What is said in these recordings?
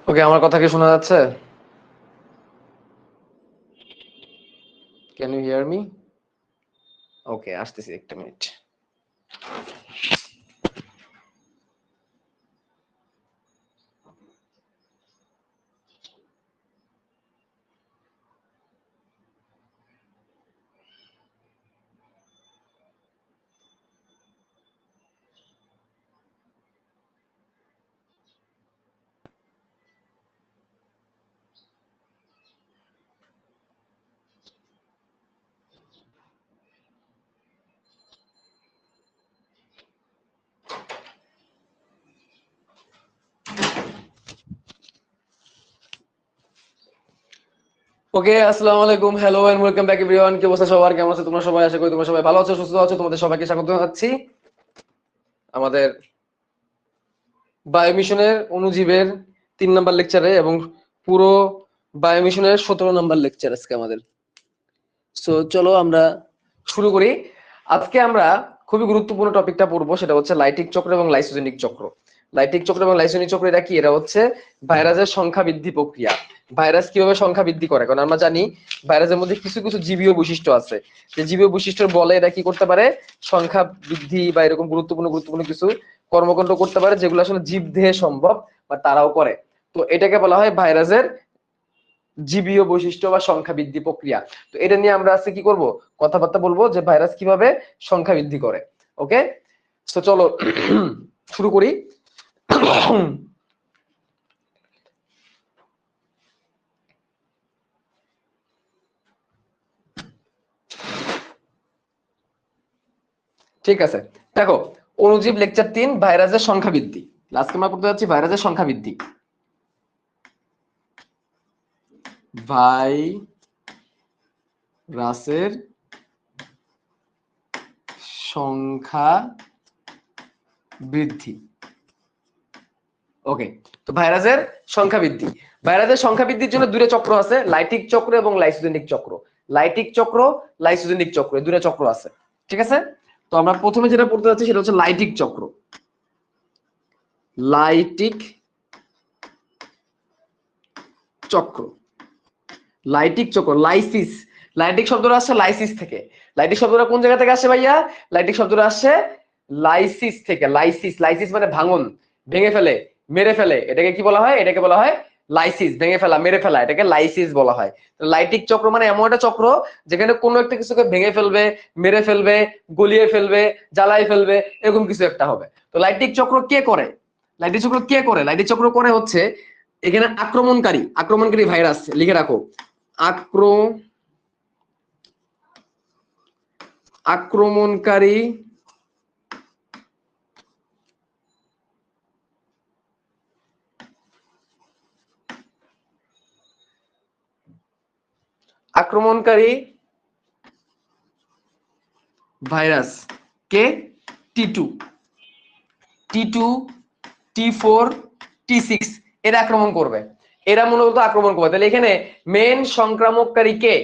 ওকে, আমার কথা কি শোনা যাচ্ছে? Can you hear me? Okay, আসতেছি একটা মিনিট। ওকে, আসসালামু আলাইকুম, hello and welcome back everyone. কি অবস্থা সবার? কেমন আছো তোমরা সবাই? আশা করি তোমরা সবাই ভালো আছো, সুস্থ আছো। তোমাদের সবাইকে স্বাগত জানাচ্ছি আমাদের বায়োমিশনের অণুজীবের 3 নাম্বার লেকচারে এবং পুরো বায়োমিশনের 17 নাম্বার লেকচার আজকে আমাদের। সো চলো আমরা শুরু করি। আজকে আমরা খুবই গুরুত্বপূর্ণ টপিকটা পড়বো, সেটা হচ্ছে লাইটিক চক্র এবং লাইসোজেনিক চক্র। লাইটিক চক্র এবং লাইসোজেনিক চক্র এটা কি? এটা হচ্ছে ভাইরাসের সংখ্যা বৃদ্ধি প্রক্রিয়া। ভাইরাস কিভাবে সংখ্যা বৃদ্ধি করে? কারণ আমরা জানি ভাইরাসের মধ্যে কিছু কিছু জীবীয় বৈশিষ্ট্য আছে, যে জীবীয় বৈশিষ্ট্যের বলে এটা কি করতে পারে? সংখ্যা বৃদ্ধি বা এরকম গুরুত্বপূর্ণ কিছু কর্মকাণ্ড করতে পারে, যেগুলো আসলে জীবদেহে সম্ভব বা তারাও করে। তো এটাকে বলা হয় ভাইরাসের জীবীয় বৈশিষ্ট্য বা সংখ্যা বৃদ্ধি প্রক্রিয়া। তো এটা নিয়ে আমরা আজকে কি করব? কথাবার্তা বলবো যে ভাইরাস কিভাবে সংখ্যা বৃদ্ধি করে। ওকে, তো চলো শুরু করি। ঠিক আছে, দেখো, অণুজীব লেকচার 3, ভাইরাসের সংখ্যা বৃদ্ধি। আজকে আমরা পড়তে যাচ্ছি ভাইরাসের সংখ্যা বৃদ্ধি। ভাইরাসের সংখ্যা বৃদ্ধি। ওকে, তো ভাইরাসের সংখ্যা বৃদ্ধি। ভাইরাসের সংখ্যা বৃদ্ধির জন্য দুটো চক্র আছে, লাইটিক চক্র এবং লাইসোজেনিক চক্র। লাইটিক চক্র, লাইসোজেনিক চক্র, এই দুটো চক্র আছে। ঠিক আছে, তো আমরা প্রথমে যেটা পড়তে যাচ্ছি সেটা হচ্ছে লাইটিক চক্র। লাইটিক চক্র, লাইটিক চক্র, লাইসিস। লাইটিক শব্দটা আসছে লাইসিস থেকে। লাইটিক শব্দটা কোন জায়গা থেকে আসে ভাইয়া? লাইটিক শব্দটা আসছে লাইসিস থেকে। লাইসিস, লাইসিস মানে ভাঙন, ভেঙে ফেলে, মেরে ফেলে। এটাকে কি বলা হয়? এটাকে বলা হয় লাইসিস, ভেঙে ফেলা, মেরে ফেলা, এটাকে লাইসিস বলা হয়। লাইটিক চক্র মানে এমন একটা চক্র যেখানে কোনো একটা কিছুকে ভেঙে ফেলবে, মেরে ফেলবে, গলিয়ে ফেলবে, জ্বালাই ফেলবে, এরকম কিছু একটা হবে। তো লাইটিক চক্র কে করে? লাইটিক চক্র কে করে? লাইটিক চক্র করে হচ্ছে এখানে আক্রমণকারী, আক্রমণকারী ভাইরাস, লিখে রাখো, আক্রমণকারী আক্রমণকারী ভাইরাস কে? টি2, টি2, টি4, টি6 এরা আক্রমণ করবে। এরা মূলত আক্রমণ করবে। তাহলে এখানে মেন সংক্রামককারী কে?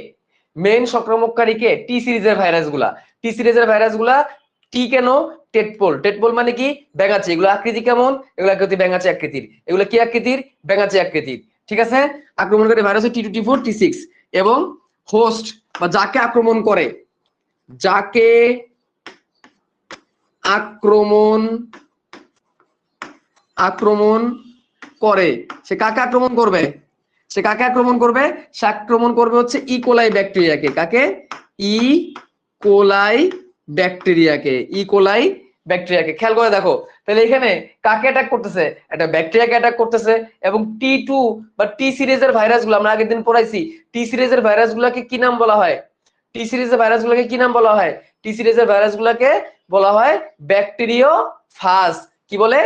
মেন সংক্রামককারী কে? টি সিরিজের ভাইরাস গুলা। টি সিরিজের ভাইরাস গুলা টি কেন? টেটপোল। টেটপোল মানে কি? ব্যাঙাচি। এগুলো আকৃতি কেমন? এগুলো আকৃতি ব্যাঙাচি আকৃতির। এগুলো কি আকৃতির? ব্যাঙাচি আকৃতির। ঠিক আছে, আক্রমণকারী ভাইরাস টি2, টি4, টি6। এবং হোস্ট বা যাকে আক্রমণ করে, যাকে আক্রমণ আক্রমণ করে, সে কাকে আক্রমণ করবে? সে কাকে আক্রমণ করবে? সে আক্রমণ করবে হচ্ছে ইকোলাই ব্যাকটেরিয়াকে। কাকে? ই কোলাই ব্যাকটেরিয়াকে। ইকোলাই ব্যাকটেরিয়াকে। খেয়াল করে দেখো, তাহলে এখানে কাকে অ্যাটাক করতেছে? একটা ব্যাকটেরিয়াকে অ্যাটাক করতেছে। এবং টি2 বা টি সিরিজের ভাইরাসগুলো আমরা আগের দিন পড়াইছি, টি সিরিজের ভাইরাসগুলোকে কি নাম বলা হয়? টি সিরিজের ভাইরাসগুলোকে কি নাম বলা হয়? টি সিরিজের ভাইরাসগুলোকে বলা হয় ব্যাকটেরিও ফাজ। কি বলে?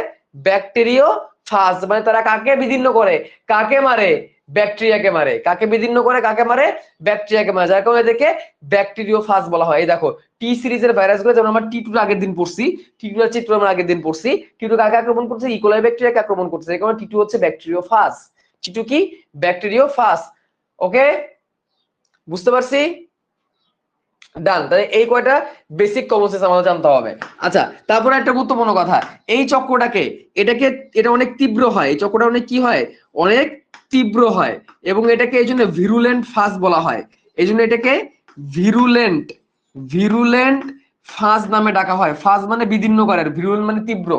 ব্যাকটেরিও ফাজ। মানে তারা কাকে বিদীর্ণ করে? কাকে মারে? ব্যাকটেরিয়াকে মারে। কাকে বিদীর্ণ করে? কাকে মারে? ব্যাকটেরিয়াকে মারে। যার কারণে এদেরকে ব্যাকটেরিও ফাজ বলা হয়। এই দেখো, টি সিরিজের ভাইরাসগুলো যেমন আমরা টি2 আগের দিন পড়ছি, টি2 এর চিত্র আমরা আগের দিন পড়ছি। টি2 কাকে আক্রমণ করছে? ইকোলাই ব্যাকটেরিয়াকে আক্রমণ করছে। এই কারণে টি2 হচ্ছে ব্যাকটেরিও ফাজ। টি2 কি? ব্যাকটেরিও ফাজ। ওকে, বুঝতে পারছি? ডান। তাহলে এই কয়টা বেসিক কমন সেন্স আমাদের জানতে হবে। আচ্ছা, তারপরে একটা গুরুত্বপূর্ণ কথা, এই চক্রটাকে এটা অনেক তীব্র হয়, এই চক্রটা অনেক কি হয়, অনেক তীব্র হয়, এবং এটাকে এই জন্য ভিরুলেন্ট ফাজ বলা হয়। এই জন্য এটাকে ভিরুলেন্ট ভিরুলেন্ট ফাজ নামে ডাকা হয়। ফাজ মানে বিদীর্ণকারের, ভিরুলেন্ট মানে তীব্র।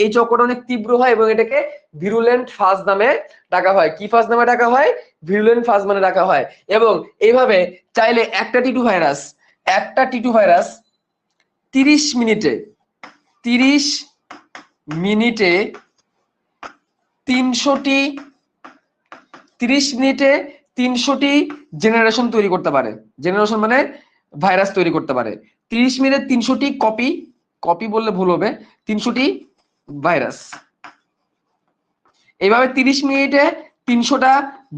এই চক্রটা অনেক তীব্র হয় এবং এটাকে ভিরুলেন্ট ফাজ নামে ডাকা হয়। কি ফাজ নামে ডাকা হয়? ভিরুলেন্ট ফাজ মানে ডাকা হয়। এবং এইভাবে চাইলে একটা টিটু ভাইরাস 30 মিনিটে 300টি 300টি জেনারেশন তৈরি করতে পারে। জেনারেশন মানে ভাইরাস তৈরি করতে পারে। 30 মিনিটে 300টি কপি বললে ভুল হবে, 300টি ভাইরাস। এইভাবে 30 মিনিটে 300টা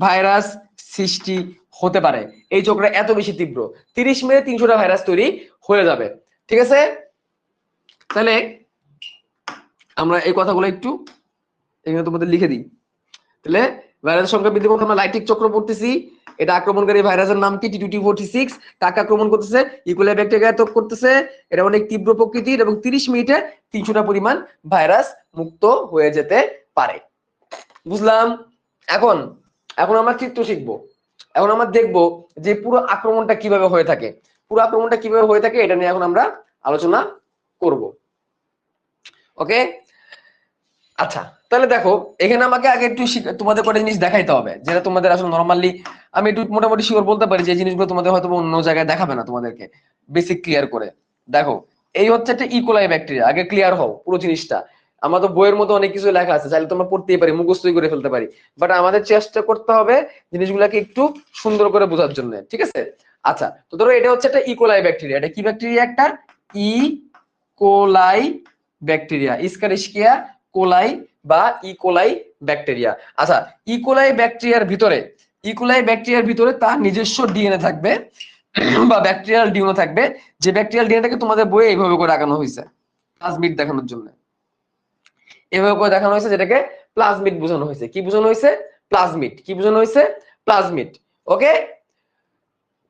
ভাইরাস সৃষ্টি হতে পারে। এই চক্রটা এত বেশি তীব্র, 30 মিনিটে 300টা ভাইরাস তৈরি হয়ে যাবে। ঠিক আছে, তাহলে আমরা এই কথাগুলো একটু এখানে তোমাদের লিখে দিই। তাহলে ভাইরাসের সংখ্যা বৃদ্ধি করতে আমরা লাইটিক চক্র পড়তেছি। এটা আক্রমণকারী ভাইরাসের নাম কি? T2T46। কাকে আক্রমণ করতেছে? ইকোলাই ব্যাকটেরিয়া আক্রমণ করতেছে। এটা অনেক তীব্র প্রকৃতির এবং 30 মিনিটে 300টা পরিমাণ ভাইরাস মুক্ত হয়ে যেতে পারে। বুঝলাম? এখন আমরা চিত্র শিখবো। এখন আমরা দেখবো যে পুরো আক্রমণটা কিভাবে হয়ে থাকে। পুরো আক্রমণটা কিভাবে হয়ে থাকে এটা নিয়ে এখন আমরা আলোচনা করব। ওকে, আচ্ছা তাহলে দেখো, এখানে আমাকে আগে একটু তোমাদের কটা জিনিস দেখাইতে হবে, যেটা তোমাদের আসলে নরমালি আমি একটু মোটামুটি শিওর বলতে পারি যে জিনিসগুলো তোমাদের হয়তো অন্য জায়গায় দেখাবে না তোমাদেরকে। বেসিক ক্লিয়ার করে দেখো, এই হচ্ছে একটা ইকোলাই ব্যাকটেরিয়া। আগে ক্লিয়ার হও পুরো জিনিসটা। আমরা তো বইয়ের মধ্যে অনেক কিছু লেখা আছে, চাইলে তোমরা পড়তেই পারি, মুখস্থই করে ফেলতে পারি, বাট আমাদের চেষ্টা করতে হবে জিনিসগুলোকে একটু সুন্দর করে বোঝার জন্য। ঠিক আছে, আচ্ছা তো ধরো এটা হচ্ছে একটা ইকোলাই ব্যাকটেরিয়া। এটা কি ব্যাকটেরিয়া? একটা ইকোলাই ব্যাকটেরিয়া, ইসকারিশিয়া কোলাই বা ইকোলাই ব্যাকটেরিয়া। আচ্ছা, ইকোলাই ব্যাকটেরিয়ার ভিতরে তার নিজস্ব ডিএনএ থাকবে বা ব্যাকটেরিয়াল ডিএনএ থাকবে, যে ব্যাকটেরিয়াল ডিএনএটাকে তোমাদের বইয়ে এইভাবে করে দেখানো হয়েছে প্লাজমিড দেখানোর জন্য। এভাবে করে দেখানো হয়েছে, যেটাকে প্লাজমিড বোঝানো হয়েছে। কি বোঝানো হয়েছে? প্লাজমিড। কি বোঝানো হয়েছে? প্লাজমিড। ওকে,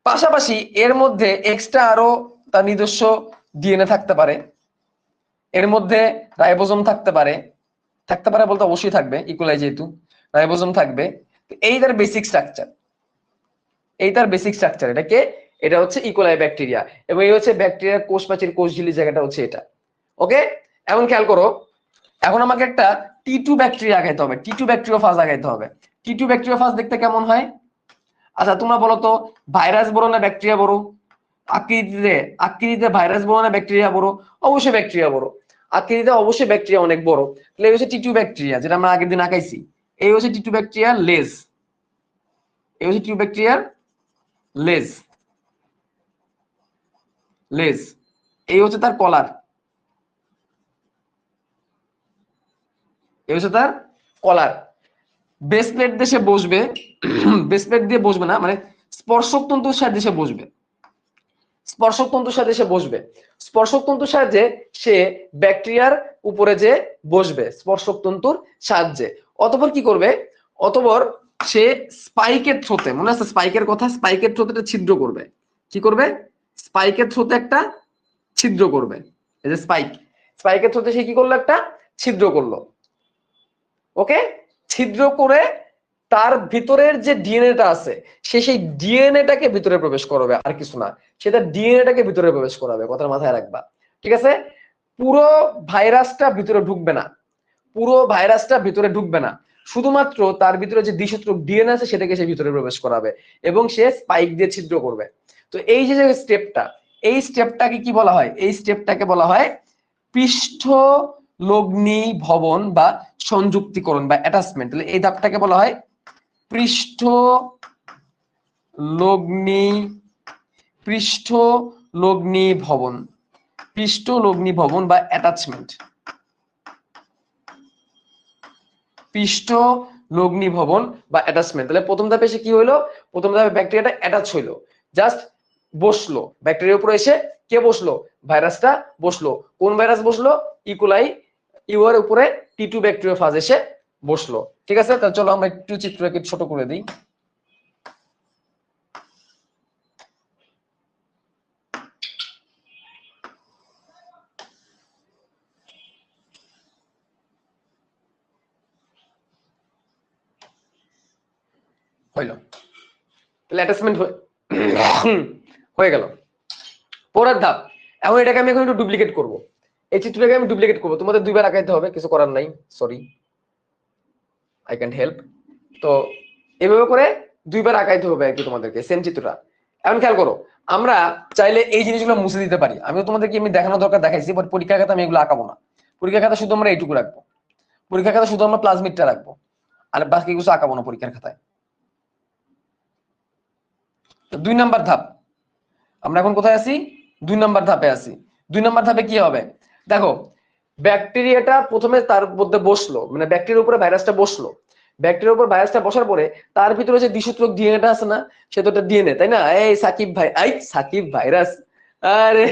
পাশাপাশি এর মধ্যে এক্সট্রা আরো তার নিজস্ব ডিএনএ থাকতে পারে। এর মধ্যে রাইবোজোম থাকতে পারে বলতে অবশ্যই থাকবে, ইকোলাই যেহেতু রাইবোজোম থাকবে। এই তার বেসিক স্ট্রাকচার, এটাকে এটা হচ্ছে ইকোলাই ব্যাকটেরিয়া। এবং এই হচ্ছে ব্যাকটেরিয়ার কোষ প্রাচীর, কোষঝিল্লি জায়গাটা হচ্ছে এটা। ওকে, এখন খেয়াল করো, এখন আমাকে একটা T2 ব্যাকটেরিয়া আগাইতে হবে, T2 ব্যাকটেরিওফাজ আগাইতে হবে। T2 ব্যাকটেরিওফাজ দেখতে কেমন হয়? আচ্ছা তোমরা বলো তো, ভাইরাস বড় না ব্যাকটেরিয়া বড়? আকৃতিতে ভাইরাস বড় না ব্যাকটেরিয়া বড়? অবশ্যই ব্যাকটেরিয়া বড়। আকৃতিতে অবশ্যই ব্যাকটেরিয়া অনেক বড়। তাহলে এই হচ্ছে T2 ব্যাকটেরিয়া, যেটা আমরা আগের দিন আঁকাইছি। এই হচ্ছে T2 ব্যাকটেরিয়ার লেজ, লেজ লেজ এই হচ্ছে তার কলার, এই হচ্ছে তার কলার। বেস প্লেট দেশে বসবে, বেস প্লেট দিয়ে বসবে না, মানে স্পর্শক তন্তুর সাহায্যে সে বসবে। স্পর্শক তন্তুর সাহায্যে সে ব্যাকটেরিয়ার উপরে যে বসবে স্পর্শক তন্তুর সাহায্যে। অতঃপর কি করবে? অতঃপর সে স্পাইকের থ্রোতে, মনে আছে স্পাইকের কথা, স্পাইকের থ্রোতে একটা ছিদ্র করবে। কি করবে? স্পাইকের থ্রোতে একটা ছিদ্র করবে। এই যে স্পাইকের থ্রোতে সে কি করলো? একটা ছিদ্র করলো। ওকে, ছিদ্র করে তার ভিতরের যে ডিএনএটা আছে সেই ডিএনএটাকে ভিতরে প্রবেশ করাবে, আর কিছু না। সেটা ডিএনএটাকে ভিতরে প্রবেশ করাবে, কথার মাথায় রাখবা। ঠিক আছে, পুরো ভাইরাসটা ভিতরে ঢুকবে না, শুধুমাত্র তার ভিতরে যে দ্বিসূত্রক ডিএনএ আছে সেটাকে সে ভিতরে প্রবেশ করাবে এবং সে স্পাইক দিয়ে ছিদ্র করবে। তো এই যে স্টেপটা, এই স্টেপটাকে কি বলা হয়? এই স্টেপটাকে বলা হয় পৃষ্ঠ লগ্নি ভবন বা সংযুক্তিকরণ বা অ্যাটাচমেন্ট। তাহলে এই ধাপটাকে বলা হয় পৃষ্ঠ লগ্নি ভবন বা অ্যাটাচমেন্ট। তাহলে প্রথম ধাপে এসে কি হইলো? প্রথম ধাপে ব্যাকটেরিয়াটা অ্যাটাচ হইলো, জাস্ট বসলো। ব্যাকটেরিয়ার উপরে এসে কে বসলো? ভাইরাসটা বসলো। কোন ভাইরাস বসলো? ইকোলাই। ইউর উপরে T2 ব্যাকটেরিওফাজ এসে বসলো। ঠিক আছে, তাহলে চলো আমরা একটু চিত্রকে ছোট করে দিই। হইল, তাহলে অ্যাটাচমেন্ট হয়ে গেল। পরের ধাপ, এখন এটাকে আমি এখন একটু ডুপ্লিকেট করব, এই চিত্রটাকে আমি ডুপ্লিকেট করব, তোমাদের দুইবার আঁকাইতে হবে, কিছু করার নাই, সরি আই ক্যান্ট হেল্প। তো এভাবে করে দুইবার আঁকাইতে হবে আর কি তোমাদেরকে সেম চিত্রটা। এখন খেয়াল করো, আমরা চাইলে এই জিনিসগুলো মুছে দিতে পারি, আমিও তোমাদেরকে এমনি দেখানোর দরকার দেখাইছি, বাট পরীক্ষার খাতা আমি এগুলো আঁকাবো না। পরীক্ষার খাতা শুধু আমরা এইটুকু রাখবো, পরীক্ষার খাতা শুধু আমরা প্লাজমিডটা রাখবো, আর বাকি কিছু আঁকাবো না পরীক্ষার খাতায়। তো 2 নাম্বার ধাপ, আমরা এখন কোথায় আছি? 2 নাম্বার ধাপে আছি। 2 নাম্বার ধাপে কি হবে দেখো, ব্যাকটেরিয়াটা প্রথমে তার মধ্যে বসলো, মানে ব্যাকটেরিয়ার উপরে ভাইরাসটা বসলো, ব্যাকটেরিয়ার উপর ভাইরাসটা বসার পরে তার ভিতরে যে দ্বিসূত্রক ডিএনএটা আছে না, সে তো একটা ডিএনএ, তাই না? এই সাকিব ভাই, আই সাকিব ভাইরাস, আরে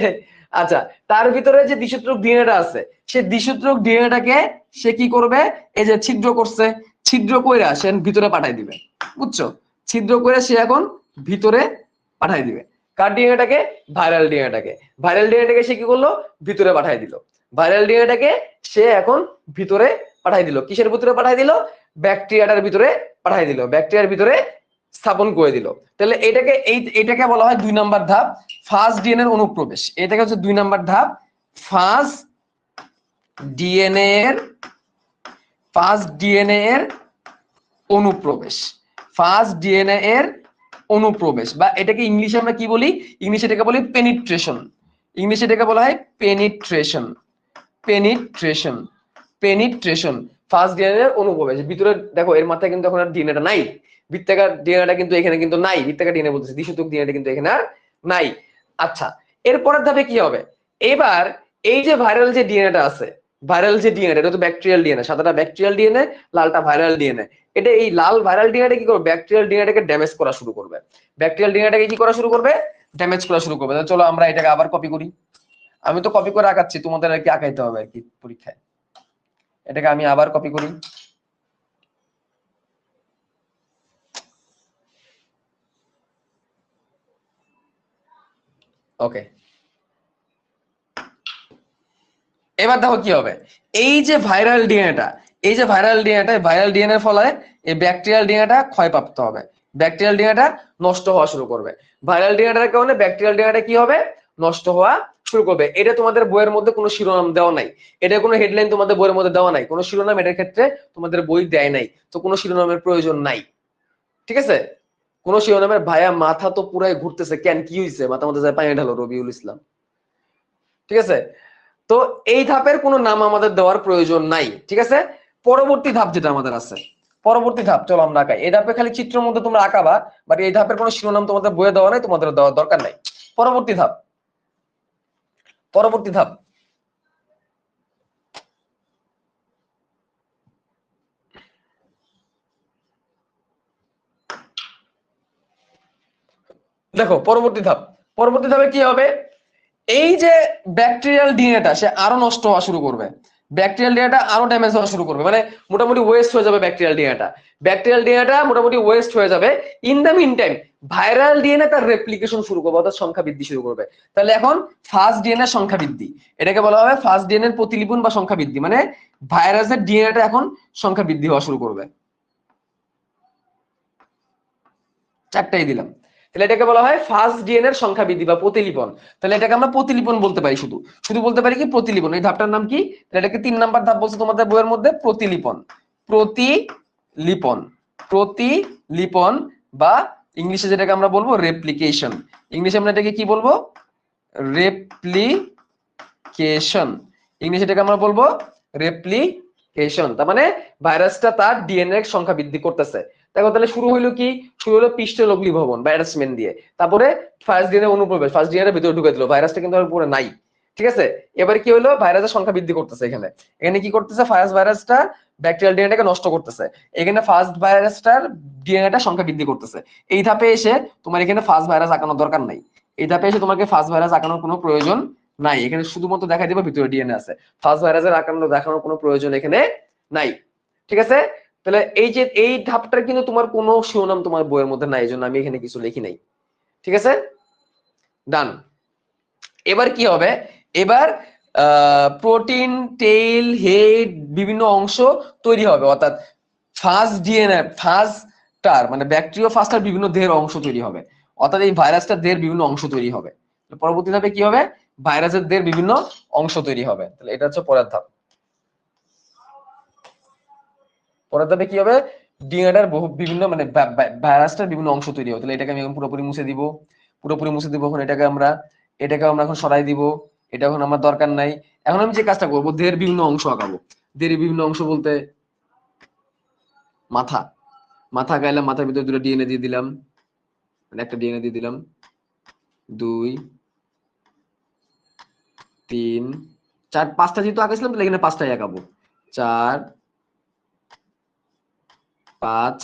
আচ্ছা, তার ভিতরে যে দ্বিসূত্রক ডিএনএটা আছে, সে দ্বিসূত্রক ডিএনএটাকে সে কি করবে, এই যে ছিদ্র করছে, ছিদ্র কইরা সে ভিতরে পাঠাই দিবে, বুঝছো? ছিদ্র করে সে এখন ভিতরে পাঠাই দিবে কার ডিএনএটাকে? ভাইরাল ডিএনএটাকে। ভাইরাল ডিএনএটাকে সে কি করলো? ভিতরে পাঠাই দিল। ভাইরাল ডিএনএটাকে সে এখন ভিতরে পাঠাই দিল, কিসের ভিতরে পাঠাই দিল? ব্যাকটেরিয়াটার ভিতরে পাঠাই দিল, ব্যাকটেরিয়ার ভিতরে স্থাপন করে দিল। তাহলে এটাকে বলা হয় 2 নাম্বার ধাপ, ফার্স্ট ডিএনএ এর অনুপ্রবেশ। এটাকে হচ্ছে 2 নাম্বার ধাপ, ফার্স্ট ডিএনএ এর অনুপ্রবেশ, ফার্স্ট ডিএনএ এর অনুপ্রবেশ, বা এটাকে ইংলিশে আমরা কি বলি? ইংলিশে এটাকে বলি পেনিট্রেশন। ইংলিশে এটাকে বলা হয় penetration, penetration, penetration. First DNA এর অনুপ্রবেশ ভিতরে। দেখো এর মাথায় কিন্তু এখন আর ডিএনএটা নাই, বৃত্তাকার ডিএনএটা কিন্তু এখানে কিন্তু নাই, বৃত্তাকার ডিএনএ বলতেছি, দ্বিসূত্রক ডিএনএটা কিন্তু এখানে আর নাই। আচ্ছা, এরপরের ধাপে কি হবে? এবার এই যে ভাইরাল যে ডিএনএটা আছে, ভাইরাল যে ডিএনএ, এটা তো ব্যাকটেরিয়াল ডিএনএ, সাদাটা ব্যাকটেরিয়াল ডিএনএ, লালটা ভাইরাল ডিএনএ। এটা এই লাল ভাইরাল ডিএনএটা কি করবে? ব্যাকটেরিয়াল ডিএনএটাকে ড্যামেজ করা শুরু করবে, ব্যাকটেরিয়াল ডিএনএটাকে কি করা শুরু করবে? ড্যামেজ করা শুরু করবে। চলো আমরা এটাকে আবার কপি করি, আমি তো কপি করে আঁকাচ্ছি, তোমাদের আর কি আঁকাইতে হবে আর কি পরীক্ষায়। এটাকে আমি আবার কপি করি, ওকে। এবার দেখো কি হবে, এই যে ভাইরাল ডিএনএটা, এই যে ভাইরাল ডিএনএটা, ভাইরাল ডিএনএর ফলে এই ব্যাকটেরিয়াল ডিএনএটা ক্ষয়প্রাপ্ত হবে, ব্যাকটেরিয়াল ডিএনএটা নষ্ট হওয়া শুরু করবে। ভাইরাল ডিএনএটার কারণে ব্যাকটেরিয়াল ডিএনএটা কি হবে? নষ্ট হওয়া শুরু করবে। এটা তোমাদের বইয়ের মধ্যে কোনো শিরোনাম দেওয়া নাই, এটা কোনো হেডলাইন তোমাদের বইয়ের মধ্যে দেওয়া নাই, কোনো শিরোনাম এটার ক্ষেত্রে তোমাদের বই দেয় নাই, তো কোনো শিরোনামের প্রয়োজন নাই, ঠিক আছে? কোনো শিরোনামের, ভাইয়া মাথা তো পুরাই ঘুরতেছে, কেন কি হয়েছে? মাথা মধ্যে যায় পানি ঢালো, রবিউল ইসলাম, ঠিক আছে? তো এই ধাপের কোনো নাম আমাদের দেওয়ার প্রয়োজন নাই, ঠিক আছে? পরবর্তী ধাপ যেটা আমাদের আছে, পরবর্তী ধাপ চলো আমরা আঁকাই। এই ধাপে খালি চিত্রের মধ্যে তোমরা আঁকাবা, বাট এই ধাপের কোনো শিরোনাম তোমাদের বইয়ে দেওয়া নাই, তোমাদের দেওয়ার দরকার নাই। পরবর্তী ধাপ, পরবর্তী ধাপ, দেখো পরবর্তী ধাপ, পরবর্তী ধাপে কি হবে? এই যে ব্যাকটেরিয়াল ডিএনএটা সে আরো নষ্ট হওয়া শুরু করবে, ব্যাকটেরিয়াল ডিএনএটা আরো ড্যামেজ হওয়া শুরু করবে, মানে মোটামুটি ওয়েস্ট হয়ে যাবে ব্যাকটেরিয়াল ডিএনএটা, ব্যাকটেরিয়াল ডিএনএটা মোটামুটি ওয়েস্ট হয়ে যাবে। In the meantime viral DNA তার রেপ্লিকেশন শুরু করবে, অর্থাৎ সংখ্যা বৃদ্ধি শুরু করবে। তাহলে এখন ফার্স্ট ডিএনএ সংখ্যা বৃদ্ধি, এটাকে বলা হবে ফার্স্ট ডিএনএ এর প্রতিলিপন বা সংখ্যা বৃদ্ধি, মানে ভাইরাসের ডিএনএটা এখন সংখ্যা বৃদ্ধি হওয়া শুরু করবে। চারটাই দিলাম, তাহলে এটাকে বলা হয় ফার্স্ট ডিএনএ এর সংখ্যা বৃদ্ধি বা প্রতিলিপন। তাহলে এটাকে আমরা প্রতিলিপন বলতে পারি, শুধু শুধু বলতে পারি কি প্রতিলিপন। এই ধাপটার নাম কি? তাহলে এটাকে 3 নাম্বার ধাপ বলছে তোমাদের বইয়ের মধ্যে, প্রতিলিপন, প্রতিলিপন, প্রতিলিপন, বা ইংলিশে যেটাকে আমরা বলবো রেপ্লিকেশন। ইংলিশে আমরা এটাকে কি বলবো? রেপ্লিকেশন। ইংলিশে এটাকে আমরা বলবো রেপ্লিকেশন। তার মানে ভাইরাসটা তার ডিএনএ এর সংখ্যা বৃদ্ধি করতেছে। দেখো তাহলে শুরু হইলো কি? শুরু হলো পৃষ্ঠলগ্লি ভবন বা অ্যাটাচমেন্ট দিয়ে, তারপরে ফার্স্ট ডিএনএ অনুপ্রবেশ, ফার্স্ট ডিএনএ এর ভিতরে ঢুকে দিল, ভাইরাসটা কিন্তু আর পুরো নাই, ঠিক আছে? এবার কি হলো? ভাইরাসের সংখ্যা বৃদ্ধি করতেছে, এখানে এখানে কি করতেছে? ফার্স্ট ভাইরাসটা ব্যাকটেরিয়াল ডিএনএটাকে নষ্ট করতেছে, এখানে ফার্স্ট ভাইরাসটার ডিএনএটা সংখ্যা বৃদ্ধি করতেছে। এই ধাপে এসে তোমার এখানে ফার্স্ট ভাইরাস আঁকানোর দরকার নাই, এই ধাপে এসে তোমাকে ফার্স্ট ভাইরাস আঁকানোর কোনো প্রয়োজন নাই, এখানে শুধুমাত্র দেখাই দিবে ভিতরে ডিএনএ আছে, ফার্স্ট ভাইরাসের আঁকানো দেখানোর কোনো প্রয়োজন এখানে নাই, ঠিক আছে? তাহলে এই যে এই ধাপটার কিন্তু তোমার কোনো শিরোনাম তোমার বইয়ের মধ্যে নাই, এই জন্য আমি এখানে কিছু লিখি নাই, ঠিক আছে? ডান। এবার কি হবে? এবার প্রোটিন, টেইল, হেড, বিভিন্ন অংশ তৈরি হবে, অর্থাৎ ফার্স্ট ডিএনএ, ফার্স্ট টার মানে ব্যাকটেরিওফাজটার বিভিন্ন দেহের অংশ তৈরি হবে, অর্থাৎ এই ভাইরাসটার দেহের বিভিন্ন অংশ তৈরি হবে। পরবর্তী ধাপে কি হবে, ভাইরাসের দেহের বিভিন্ন অংশ তৈরি হবে। তাহলে এটা হচ্ছে পরের ধাপ। পরের ধাপে কি হবে, ডিএনএটার বিভিন্ন মানে ভাইরাসটার বিভিন্ন অংশ তৈরি হবে। তাহলে এটাকে আমি এখন পুরোপুরি মুছে দিব, পুরোপুরি মুছে দিব। এখন এটাকে আমরা এখন সরাই দিব, এটা এখন আমার দরকার নাই। এখন আমি যে কাজটা করবো, দেহের বিভিন্ন অংশ আঁকাবো। দেহের বিভিন্ন অংশ বলতে মাথা, মাথা গাইলাম, মাথার ভিতরে দুটো ডিএনএ দিয়ে দিলাম, মানে একটা ডিএনএ দিয়ে দিলাম, 2 3 4 5টা যেহেতু আঁকাইছিলাম তাহলে এখানে 5টাই আঁকাবো, 4 5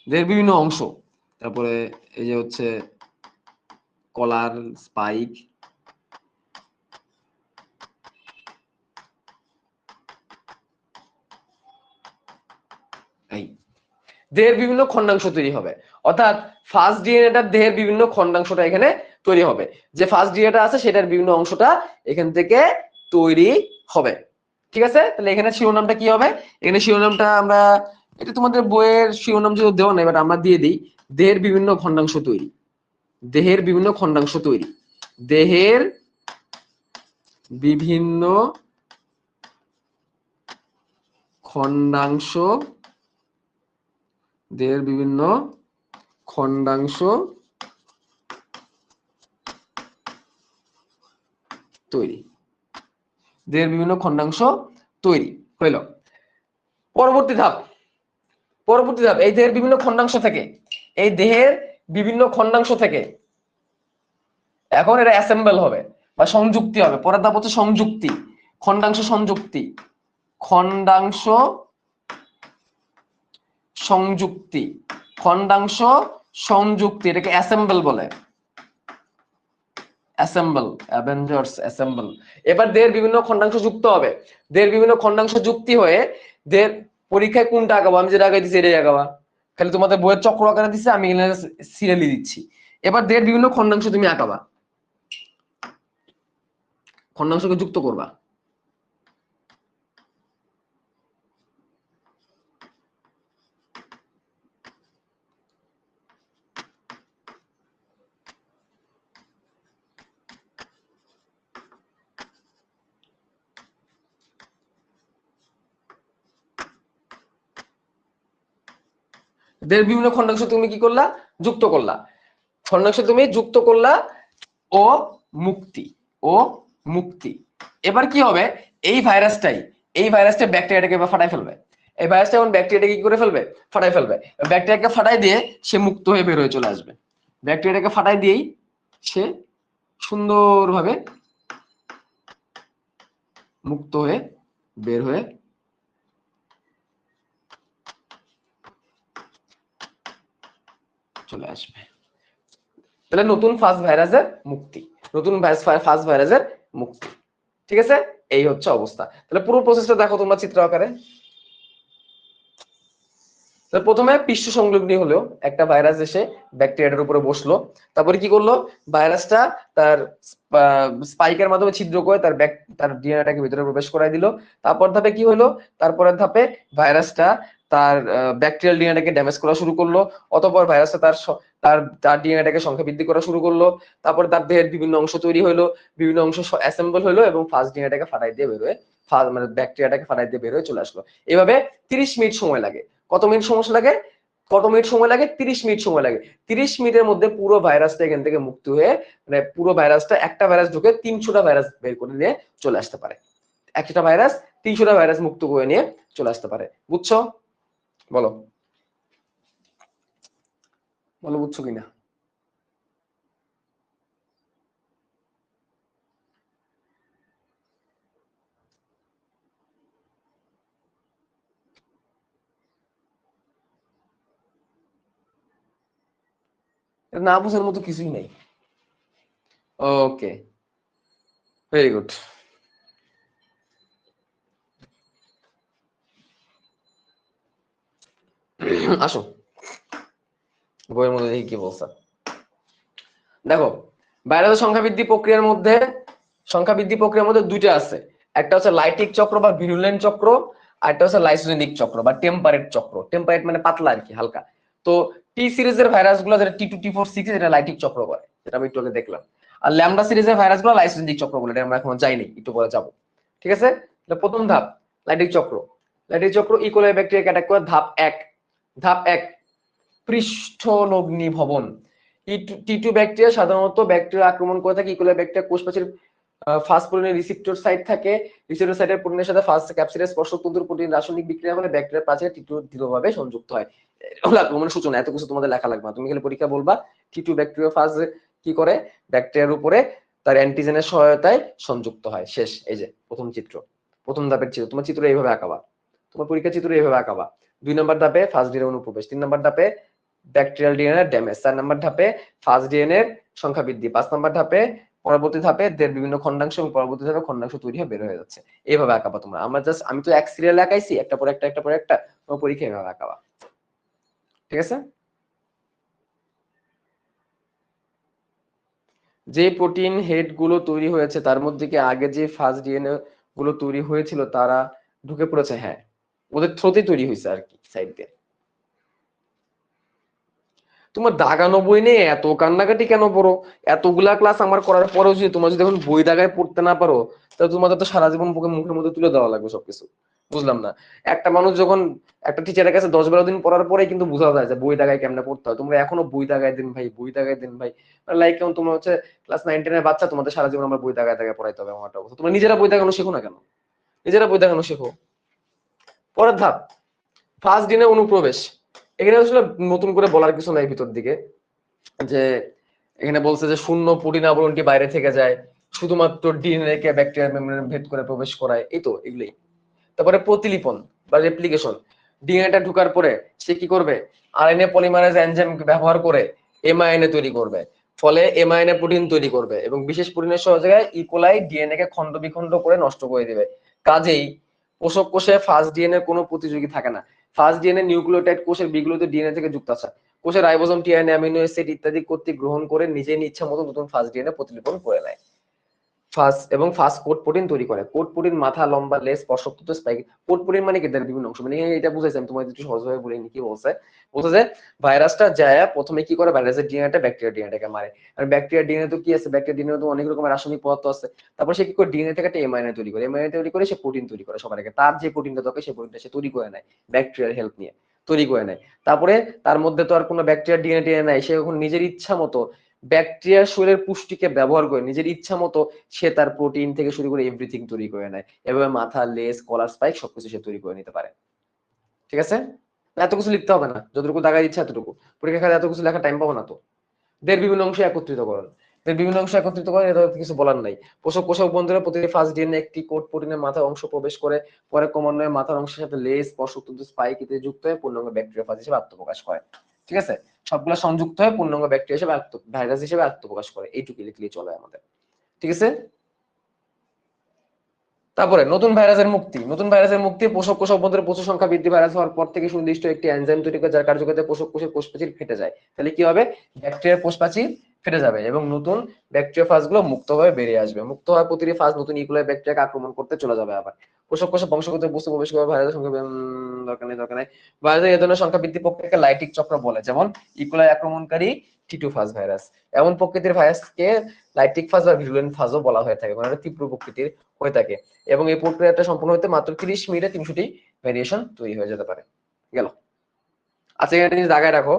দেহের বিভিন্ন অংশ। তারপরে এই যে হচ্ছে কলার, স্পাইক, এই দেহের বিভিন্ন খন্ডাংশ তৈরি হবে, অর্থাৎ ফার্স্ট ডিএনএটার দেহের বিভিন্ন খন্ডাংশটা এখানে তৈরি হবে। যে ফার্স্ট ডিএনএটা আছে সেটার বিভিন্ন অংশটা এখান থেকে তৈরি হবে। ঠিক আছে, তাহলে এখানে শিরোনামটা কি হবে, এখানে শিরোনামটা আমরা, এটা তোমাদের বইয়ের শিরোনাম যদি দেওয়া নাই, বাট আমরা দিয়ে দিই, দেহের বিভিন্ন খন্ডাংশ তৈরি, দেহের বিভিন্ন খন্ডাংশ তৈরি, দেহের বিভিন্ন খন্ডাংশ, দেহের বিভিন্ন খন্ডাংশ তৈরি, দেহের বিভিন্ন খন্ডাংশ তৈরি হইল। পরবর্তী ধাপ, পরবর্তী ধাপ, এই দেহের বিভিন্ন খন্ডাংশ থেকে, এই দেহের বিভিন্ন খন্ডাংশ থেকে এখন এটা অ্যাসেম্বল হবে বা সংযুক্তি হবে। পরের ধাপ হচ্ছে সংযুক্তি, খন্ডাংশ সংযুক্তি, খন্ডাংশ সংযুক্তি, খন্ডাংশ সংযুক্তি, এটাকে অ্যাসেম্বল বলে, অ্যাসেম্বল, অ্যাভেঞ্জার্স অ্যাসেম্বল। এবার দেহের বিভিন্ন খন্ডাংশ যুক্ত হবে, দেহের বিভিন্ন খন্ডাংশ যুক্তি হয়ে দেহের, পরীক্ষায় কোনটা আঁকাবো, আমি যেটা আঁকাই দিচ্ছি এটাই আঁকাবা, খালি তোমাদের বইয়ের চক্র আকারে দিচ্ছে, আমি এখানে সিরিয়ালি দিচ্ছি। এবার দেহের বিভিন্ন খন্ডাংশ তুমি আঁকাবা, খন্ডাংশকে যুক্ত করবা। দেহের বিভিন্ন খন্ডাংশ তুমি কি করলা, যুক্ত করলা, খন্ডাংশ তুমি যুক্ত করলা, ও মুক্তি, ও মুক্তি। এবার কি হবে, এই ভাইরাসটাই, এই ভাইরাসটা ব্যাকটেরিয়াটাকে এবার ফাটাই ফেলবে, এই ভাইরাসটা এখন ব্যাকটেরিয়াটাকে কি করে ফেলবে, ফাটাই ফেলবে। ব্যাকটেরিয়াকে ফাটাই দিয়ে সে মুক্ত হয়ে বের হয়ে চলে আসবে, ব্যাকটেরিয়াটাকে ফাটাই দিয়েই সে সুন্দরভাবে মুক্ত হয়ে বের হয়ে চলে আসবে। তাহলে নতুন ফার্স্ট ভাইরাসের মুক্তি, নতুন ফার্স্ট ভাইরাসের মুক্তি। ঠিক আছে, এই হচ্ছে অবস্থা। তাহলে পুরো প্রসেসটা দেখো তোমরা চিত্র আকারে। প্রথমে পৃষ্ঠ সংলগ্ন হলো একটা ভাইরাস এসে ব্যাকটেরিয়াটার উপরে বসলো, তারপরে কি করলো, ভাইরাসটা তার স্পাইকের মাধ্যমে ছিদ্র করে তার ডিএনএটাকে ভিতরে প্রবেশ করাই দিল। তারপর ধাপে কি হলো, তারপরের ধাপে ভাইরাসটা তার ব্যাকটেরিয়াল ডিএনএটাকে ড্যামেজ করা শুরু করলো, অতঃপর ভাইরাসটা তার তার ডিএনএটাকে সংখ্যা বৃদ্ধি করা শুরু করলো, তারপর তার দেহের বিভিন্ন অংশ তৈরি হলো, বিভিন্ন অংশ অ্যাসেম্বল হলো এবং ফার্স্ট ডিএনএটাকে ফাটাই দিয়ে বের হয়ে, মানে ব্যাকটেরিয়াটাকে ফাটাই দিয়ে বের হয়ে চলে আসলো। এভাবে 30 মিনিট সময় লাগে। কত মিনিট সময় লাগে, কত মিনিট সময় লাগে, 30 মিনিট সময় লাগে। 30 মিনিটের মধ্যে পুরো ভাইরাসটা এখান থেকে মুক্ত হয়ে, মানে পুরো ভাইরাসটা, একটা ভাইরাস ঢুকে 300টা ভাইরাস বের করে নিয়ে চলে আসতে পারে, একটা ভাইরাস 300টা ভাইরাস মুক্ত করে নিয়ে চলে আসতে পারে। বুঝছো, বলো বলো বুঝছো কিনা। না বুঝার মতো কিছুই নাই। ওকে, ভেরি গুড। আসো বইয়ের মধ্যে দেখি কি বলছে। দেখো, ভাইরাসের সংখ্যা বৃদ্ধি প্রক্রিয়ার মধ্যে, সংখ্যা বৃদ্ধি প্রক্রিয়ার মধ্যে দুইটা আছে, একটা হচ্ছে লাইটিক চক্র বা ভিরুলেন্ট চক্র, আর এটা হচ্ছে লাইসোজেনিক চক্র বা টেম্পারেট চক্র। টেম্পারেট মানে পাতলা আর কি, হালকা। তো টি সিরিজের ভাইরাস গুলো যেটা T2 T4 6 এটা লাইটিক চক্র করে, যেটা আমি একটু আগে দেখলাম। আর ল্যামডা সিরিজের ভাইরাস গুলো লাইসোজেনিক চক্র বলে, এটা আমরা এখনো যাইনি, একটু পরে যাবো। ঠিক আছে, প্রথম ধাপ লাইটিক চক্র। লাইটিক চক্র ইকোলাই ব্যাকটেরিয়া অ্যাটাক করে। ধাপ 1 পৃষ্ঠলগ্নি ভবন। T2 ব্যাকটেরিয়া সাধারণত ব্যাকটেরিয়া আক্রমণ করে থাকে ইকোলাই ব্যাকটেরিয়া কোষপ্রাচীর ফাস্ট প্রোটিনের রিসেপ্টর সাইট থাকে। রিসেপ্টর সাইটের প্রোটিনের সাথে ফাস্ট ক্যাপসিডের স্পর্শক তন্তুর প্রোটিন রাসায়নিক বিক্রিয়া হলে ব্যাকটেরিয়ার প্রাচীরে T2 দৃঢ়ভাবে সংযুক্ত হয়। আক্রমণের সূচনা। এত কিছু তোমাদের লেখা লাগবে না, তুমি খালি পরীক্ষা বলবা T2 ব্যাকটেরিয়া ফাজ কি করে, ব্যাকটেরিয়ার উপরে তার অ্যান্টিজেনের সহায়তায় সংযুক্ত হয়। শেষ। এই যে প্রথম চিত্র, প্রথম ধাপের চিত্র। তোমার চিত্র এইভাবে আঁকাবা, তোমার পরীক্ষা চিত্র এইভাবে আঁকাবা। 2 নম্বর ধাপে ফার্স্ট ডিএনএ অনুপ্রবেশ, 3 নম্বর ধাপে ব্যাকটেরিয়াল ডিএনএ ড্যামেজ, 4 নম্বর ধাপে ফার্স্ট ডিএনএ সংখ্যা বৃদ্ধি, 5 নম্বর ধাপে পরবর্তী ধাপে দের বিভিন্ন খন্ডাংশ এবং পরবর্তী ধাপে খন্ডাংশ তৈরি হয়ে বের হয়ে যাচ্ছে। এইভাবে আঁকাবা তোমরা। আমি তো এক সিরিয়াল আঁকাইছি, একটা পর একটা, তোমার পরীক্ষা এইভাবে আঁকাবা। ঠিক আছে। যে প্রোটিন হেড গুলো তৈরি হয়েছে তার মধ্যে কি আগে যে ফার্স্ট ডিএনএ গুলো তৈরি হয়েছিল তারা ঢুকে পড়েছে? হ্যাঁ, ওদের থ্রোতে তৈরি হয়েছে আর কি, সাইড দিয়ে। তোমার দাগানো বই নিয়ে এত কান্নাকাটি কেন পড়ো? এতগুলা ক্লাস আমার করার পরেও যদি তোমার যদি এখন বই দাগায় পড়তে না পারো, তাহলে তোমাদের তো সারা জীবন মুখের মধ্যে তুলে দেওয়া লাগবে সবকিছু। বুঝলাম না। একটা মানুষ যখন একটা টিচারের কাছে 10-12 দিন পড়ার পরে কিন্তু বোঝা যায় যে বই দাগায় কেমনে পড়তে হয়। তোমরা এখনো বই দাগায় দিন ভাই, বই দাগায় দিন ভাই। লাইক কেমন তোমরা হচ্ছে ক্লাস 9-10 এর বাচ্চা, তোমাদের সারা জীবন আমার বই দাগায় দাগায় পড়াইতে হবে, আমার একটা অবস্থা। তোমরা নিজেরা বই দাগানো শেখো না কেন? নিজেরা বই দাগানো শেখো। পরের ধাপ ফার্স্ট দিনে অনুপ্রবেশ। এখানে আসলে নতুন করে বলার কিছু নাই ভিতর দিকে, যে এখানে বলছে যে শূন্য প্রোটিন আবরণটি বাইরে থেকে যায়, শুধুমাত্র ডিএনএ কে ব্যাকটেরিয়া মেমব্রেন ভেদ করে প্রবেশ করায়, এই তো এগুলোই। তারপরে প্রতিলিপন বা রেপ্লিকেশন। ডিএনএটা ঢোকার পরে সে কি করবে, আরএনএ পলিমারেজ এনজাইম ব্যবহার করে এমআরএনএ তৈরি করবে, ফলে এমআরএনএ প্রোটিন তৈরি করবে এবং বিশেষ প্রোটিনের সহযোগে ইকোলাই ডিএনএ কে খন্ড বিখন্ড করে নষ্ট করে দিবে। কাজেই পোষক কোষে ফার্স্ট ডিএনএ কোনো প্রতিযোগী থাকে না। ফার্স্ট ডিএনএ নিউক্লিওটাইড কোষের বিগ্লোতে ডিএনএ থেকে যুক্ত আছে। কোষের রাইবোসোম টিআরএনএ অ্যামিনো অ্যাসিড ইত্যাদি কর্তৃক গ্রহণ করে নিজের ইচ্ছা মতো নতুন ফার্স্ট ডিএনএ প্রতিলিপন করে নেয়। ফাস্ট কোড প্রোটিন তৈরি করে। কোড প্রোটিন মাথা, লম্বা, লেজ, স্পর্শকতন্ত্র, স্পাইক। কোড প্রোটিন মানে কি, তার বিভিন্ন অংশ। মানে এটা বুঝাইছি আমি তোমাদের একটু সহজভাবে বলে নি। কি বলছে, বলছে যে ভাইরাসটা যায় প্রথমে কি করে, ভাইরাসের ডিএনএটা ব্যাকটেরিয়া ডিএনএটাকে মারে। আর ব্যাকটেরিয়া ডিএনএ তো কি আছে, ব্যাকটেরিয়া ডিএনএ তো অনেক রকমের রাসায়নিক পদার্থ আছে। তারপর সে কি করে ডিএনএ থেকে একটা এমআরএনএ তৈরি করে, এমআরএনএ তৈরি করে সে প্রোটিন তৈরি করে। সবার আগে তার যে প্রোটিনটা দরকার সেই প্রোটিনটা সে তৈরি করে নেয়, ব্যাকটেরিয়ার হেল্প নিয়ে তৈরি করে নেয়। তারপরে তার মধ্যে তো আর কোনো ব্যাকটেরিয়া ডিএনএ নাই, সে এখন নিজের ইচ্ছা মতো ব্যাকটেরিয়ার শরীরের পুষ্টিকে ব্যবহার করে নিজের ইচ্ছা মতো সে তার প্রোটিন থেকে শুরু করে এভরিথিং তৈরি করে নেয়। এভাবে মাথা, লেজ, কলার, স্পাইক সবকিছু সে তৈরি করে নিতে পারে। ঠিক আছে, এত কিছু লিখতে হবে না, যতটুকু দাগার ইচ্ছা এতটুকু। পরীক্ষা খাতে এত কিছু লেখা টাইম পাবো না তো। দের বিভিন্ন অংশে একত্রিত করণ। দের বিভিন্ন অংশে একত্রিত করেন, এটা কিছু বলার নাই। পোষক বন্ধুরা প্রতিটি ফার্স্ট ডিএনএ একটি কোড প্রোটিনের মাথার অংশ প্রবেশ করে, পরে ক্রমান্বয়ে মাথার অংশের সাথে লেজ, স্পর্শকতন্ত্র, স্পাইক ইত্যাদি যুক্ত হয়ে পূর্ণাঙ্গ ব্যাকটেরিয়া ফাজ হিসেবে আত্মপ্রকাশ করে। ঠিক আছে, সবগুলো সংযুক্ত হয়ে পূর্ণাঙ্গ ব্যাকটেরিয়া হিসেবে ভাইরাস হিসেবে আত্মপ্রকাশ করে। এইটুকু লিখলেই চলে আমাদের। ঠিক আছে। তারপরে নতুন ভাইরাসের মুক্তি পোষক কোষ অভ্যন্তরে প্রচুর সংখ্যা বৃদ্ধি। ভাইরাস হওয়ার পর থেকে সুনির্দিষ্ট একটি এনজাইম তৈরি করে, যার কার্যকারিতায় পোষক কোষের কোষপ্রাচীর ফেটে যায়। তাহলে কি হবে, ব্যাকটেরিয়ার কোষপ্রাচীর ফেটে যাবে এবং নতুন ব্যাকটেরিয়া ফাজগুলো মুক্তভাবে বেরিয়ে আসবে। মুক্ত হওয়ার প্রতিটি ফাজ নতুন ইকোলাই ব্যাকটেরিয়াকে আক্রমণ করতে চলে যাবে। আবার পোষক কোষে বংশগত বস্তু প্রবেশ করে ভাইরাসের সংখ্যা দরকার নেই। ভাইরাসের এই ধরনের সংখ্যা বৃদ্ধি প্রক্রিয়াকে লাইটিক চক্র বলে, যেমন ইকোলাই আক্রমণকারী T2 ফাজ ভাইরাস। এমন প্রকৃতির ভাইরাসকে লাইটিক ফাজ বা ভিরুলেন্ট ফাজও বলা হয়ে থাকে, মানে তীব্র প্রকৃতির হয়ে থাকে। এবং এই প্রক্রিয়াটা সম্পূর্ণ হতে মাত্র 30 মিনিটে 300টি ভেরিয়েশন তৈরি হয়ে যেতে পারে। গেল। আচ্ছা, এটা তুমি জায়গায় রাখো,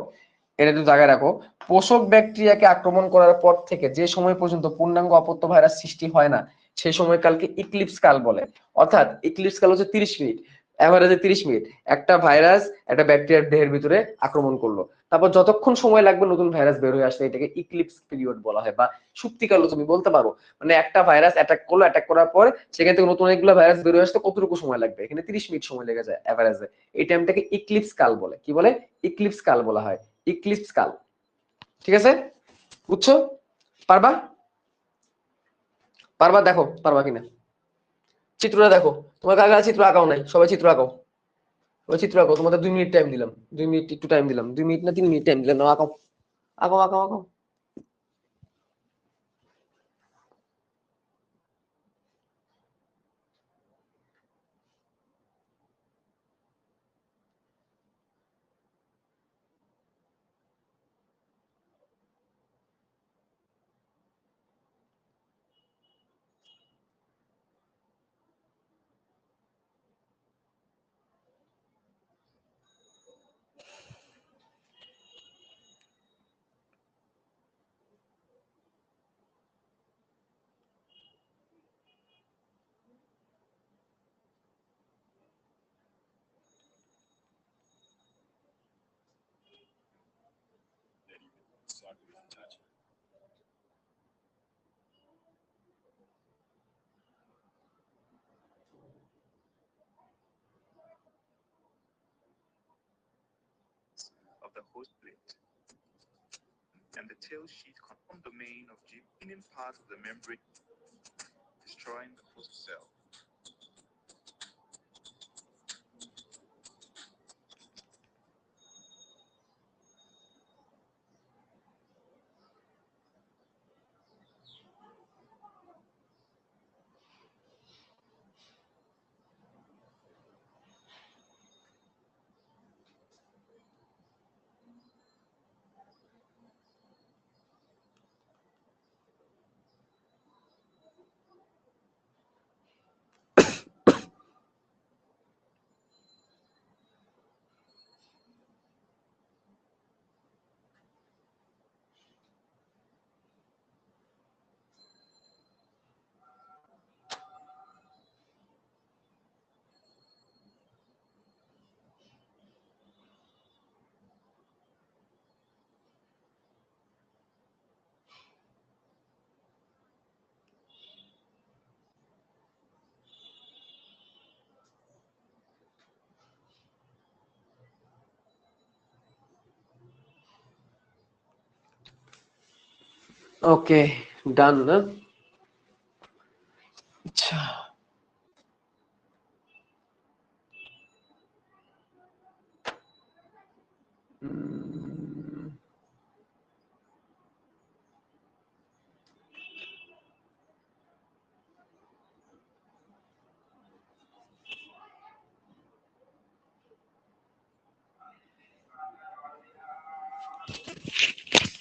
এটা তুমি জায়গায় রাখো। পোষক ব্যাকটেরিয়াকে আক্রমণ করার পর থেকে যে সময় পর্যন্ত পূর্ণাঙ্গ অপত্য ভাইরাস সৃষ্টি হয় না, সেই সময়কালকে ইক্লিপস কাল বলে। অর্থাৎ ইক্লিপস কাল হচ্ছে 30 মিনিট, এভারেজে 30 মিনিট। একটা ভাইরাস একটা ব্যাকটেরিয়ার দেহের ভিতরে আক্রমণ করলো, তারপর যতক্ষণ সময় লাগবে নতুন ভাইরাস বের হয়ে আসতে, এটাকে ইক্লিপস পিরিয়ড বলা হয় বা সুপ্তিকালও তুমি বলতে পারো। মানে একটা ভাইরাস অ্যাটাক করলো, অ্যাটাক করার পর সেখান থেকে নতুন অনেকগুলো ভাইরাস বের হয়ে আসতে কতটুকু সময় লাগবে, এখানে 30 মিনিট সময় লেগে যায় এভারেজে। এই টাইমটাকে ইক্লিপস কাল বলে। কি বলে, ইক্লিপস কাল বলা হয়, ইক্লিপস কাল। ঠিক আছে, বুঝছো? পারবা? পারবা, দেখো পারবা কিনা চিত্রটা দেখো। তোমার কাছে চিত্র আঁকাও নাই, সবাই চিত্র আঁকাও। সবাই চিত্র আঁকাও, তোমাদের 2 মিনিট টাইম দিলাম, 2 মিনিট একটু টাইম দিলাম, 2 মিনিট না 3 মিনিট টাইম দিলাম, নাও আঁকাও, আঁকাও আঁকাও আঁকাও। Of the host plate, and the tail sheet conform domain of deep part of the membrane, destroying the host cell. ওকে, ডান না? আচ্ছা,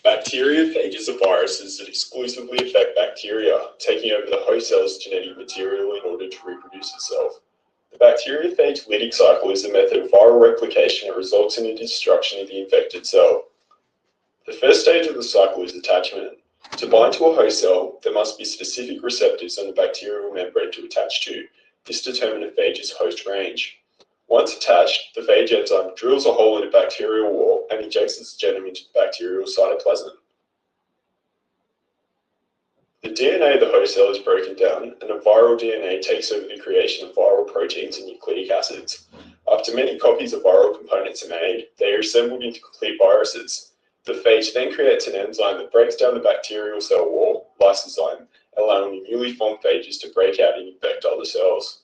Bacteriophages are viruses that exclusively affect bacteria, taking over the host cell's genetic material in order to reproduce itself. The bacteriophage lytic cycle is a method of viral replication that results in the destruction of the infected cell. The first stage of the cycle is attachment. To bind to a host cell, there must be specific receptors on the bacterial membrane to attach to. This determines a phage's host range. Once attached, the phage enzyme drills a hole in a bacterial wall and injects its genom into the bacterial cytoplasm. The DNA of the host cell is broken down, and a viral DNA takes over the creation of viral proteins and nucleic acids. After many copies of viral components are made, they are assembled into complete viruses. The phage then creates an enzyme that breaks down the bacterial cell wall, lysozyme, allowing the newly formed phages to break out and infect other cells.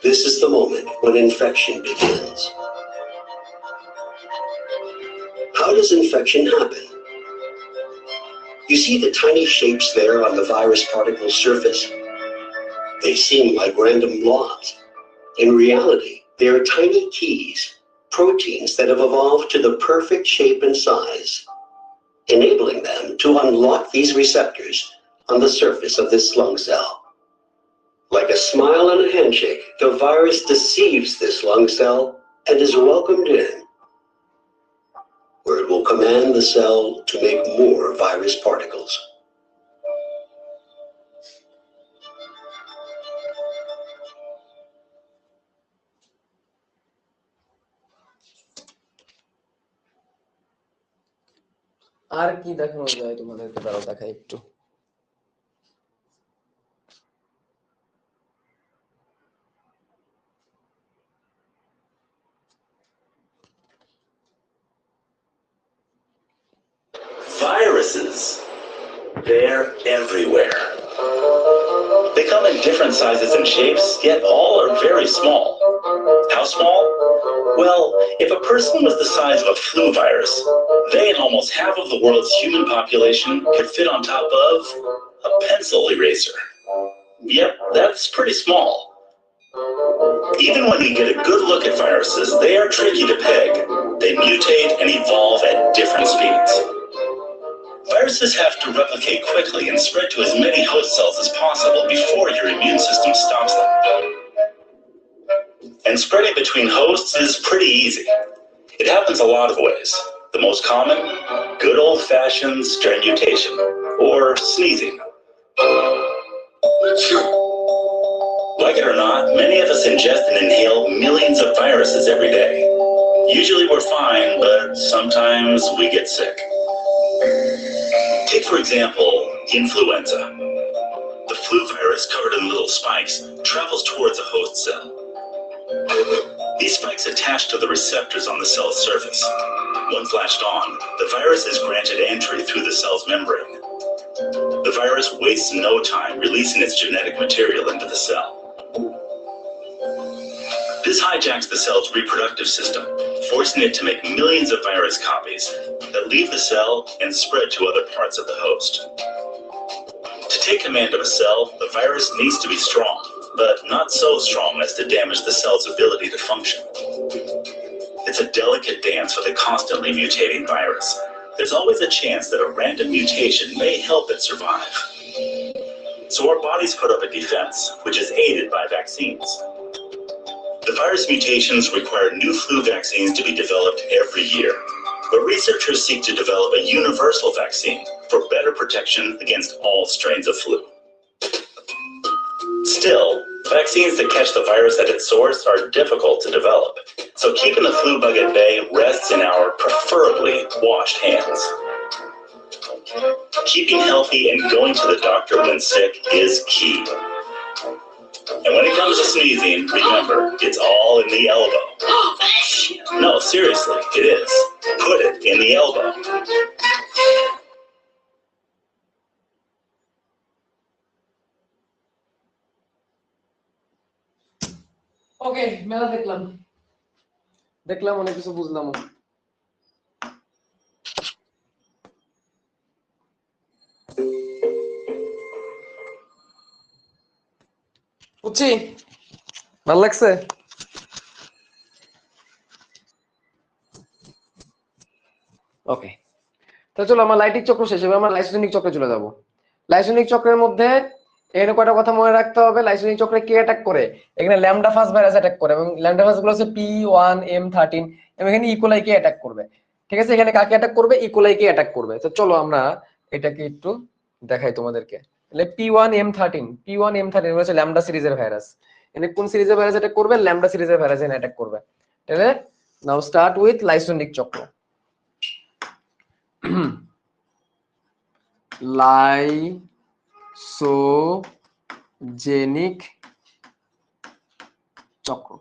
This is the moment when infection begins. How does infection happen? You see the tiny shapes there on the virus particle's surface? They seem like random blobs. In reality, they are tiny keys, proteins that have evolved to the perfect shape and size, enabling them to unlock these receptors on the surface of this lung cell. Like a smile and a handshake, the virus deceives this lung cell and is welcomed in, where it will command the cell to make more virus particles. আর কি দেখানো যায় তোমাদেরকে? দাঁড়াও দেখাই একটু। Viruses, they're everywhere. They come in different sizes and shapes, yet all are very small. How small? Well, if a person was the size of a flu virus, they and almost half of the world's human population could fit on top of a pencil eraser. Yep, that's pretty small. Even when we get a good look at viruses, they are tricky to peg. They mutate and evolve at different speeds. Viruses have to replicate quickly and spread to as many host cells as possible before your immune system stops them. And spreading between hosts is pretty easy. It happens a lot of ways. The most common, good old-fashioned strain mutation, or sneezing. Like it or not, many of us ingest and inhale millions of viruses every day. Usually we're fine, but sometimes we get sick. Take, for example, influenza. The flu virus, covered in little spikes, travels towards a host cell. These spikes attach to the receptors on the cell's surface. Once latched on, the virus is granted entry through the cell's membrane. The virus wastes no time releasing its genetic material into the cell. This hijacks the cell's reproductive system, forcing it to make millions of virus copies that leave the cell and spread to other parts of the host. To take command of a cell, the virus needs to be strong, but not so strong as to damage the cell's ability to function. It's a delicate dance with a constantly mutating virus. There's always a chance that a random mutation may help it survive. So our bodies put up a defense, which is aided by vaccines. The virus mutations require new flu vaccines to be developed every year, but researchers seek to develop a universal vaccine for better protection against all strains of flu. Still, vaccines that catch the virus at its source are difficult to develop, so keeping the flu bug at bay rests in our preferably washed hands. Keeping healthy and going to the doctor when sick is key. And when it comes to sneezing, remember, it's all in the elbow. No, seriously, it is. Put it in the elbow. ওকে, মেলা দেখলাম অনেক কিছু বুঝলাম। বুঝছি, ভালো লাগছে। ওকে, তো চলো আমার লাইটিক চক্র শেষ হবে, আমরা লাইসোজেনিক চক্রে চলে যাব। লাইসোজেনিক চক্রের মধ্যে এখানে কয়টা কথা মনে রাখতে হবে। লাইসোজেনিক চক্রে কে অ্যাটাক করে? এখানে ল্যামডা ফাস্ট ভাইরাস অ্যাটাক করে, এবং ল্যামডা ফাস্ট গুলো হচ্ছে P1M13, এবং এখানে ইকোলাই কে অ্যাটাক করবে। ঠিক আছে, এখানে কাকে অ্যাটাক করবে? ইকোলাই কে অ্যাটাক করবে। তো চলো আমরা এটাকে একটু দেখাই তোমাদেরকে। তাহলে P1M13 হচ্ছে ল্যামডা সিরিজের ভাইরাস। এখানে কোন সিরিজের ভাইরাস অ্যাটাক করবে? ল্যামডা সিরিজের ভাইরাস এখানে অ্যাটাক করবে। তাহলে নাও স্টার্ট উইথ লাইসোজেনিক চক্র। লাইসোজেনিক চক্র,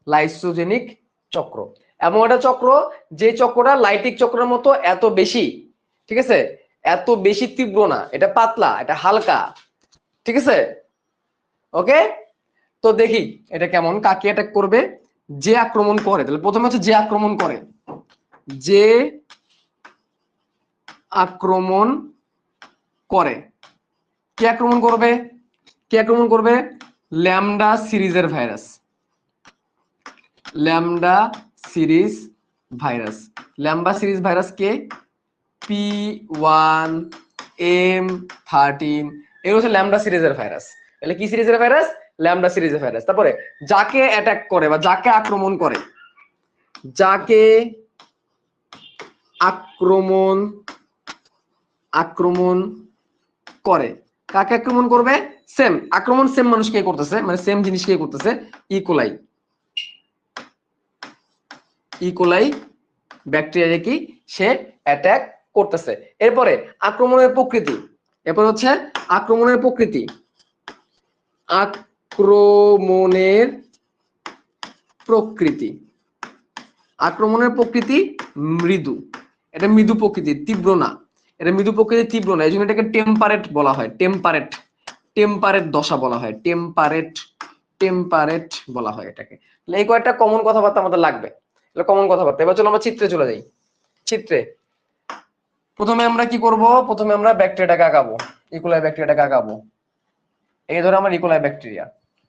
লাইসোজেনিক চক্র এমন একটা চক্র যে চক্রটা লাইটিক চক্রের মতো এত বেশি, ঠিক আছে, এত বেশি তীব্র না, এটা পাতলা, এটা হালকা, ঠিক আছে। ওকে, তো দেখি এটা কেমন, কাকে অ্যাটাক করবে? যে আক্রমণ করে। তাহলে প্রথমে হচ্ছে যে আক্রমণ করে, যে আক্রমণ করে। কে আক্রমণ করবে? কে আক্রমণ করবে? ল্যামডা সিরিজের virus, lambda series virus. Lambda series virus কে? P1M13, এগুলো হচ্ছে ল্যামডা সিরিজের ভাইরাস। তাহলে কি সিরিজের ভাইরাস? ল্যামডা সিরিজের ভাইরাস। তারপরে যাকে অ্যাটাক করে বা যাকে আক্রমণ করে, যাকে আক্রমণ করে, কাকে আক্রমণ করবে? সেম আক্রমণ, সেম মানুষকে করতেছে, মানে সেম জিনিসকে করতেছে, ইকোলাই। ইকোলাই ব্যাকটেরিয়া কি সে অ্যাটাক করতেছে। এরপরে আক্রমণের প্রকৃতি, এরপর হচ্ছে আক্রমণের প্রকৃতি। আক্রমণের প্রকৃতি, আক্রমণের প্রকৃতি মৃদু, এটা মৃদু প্রকৃতির, তীব্র না। এটা মৃদু প্রকৃতির, তীব্র না, এই জন্য এটাকে টেম্পারেট বলা হয়। টেম্পারেট, টেম্পারেট দশা বলা হয়, টেম্পারেট বলা হয় এটাকে। তাহলে এই কয়েকটা কমন কথাবার্তা আমাদের লাগবে, কমন কথাবার্তা। এবার চলো আমরা চিত্রে চলে যাই। চিত্রে প্রথমে আমরা কি করব, প্রথমে আমরা ব্যাকটেরিয়াটাকে আঁকাবো, ইকোলাই ব্যাকটেরিয়াটাকে আঁকাবো। এই ধরো আমার ইকোলাই ব্যাকটেরিয়া,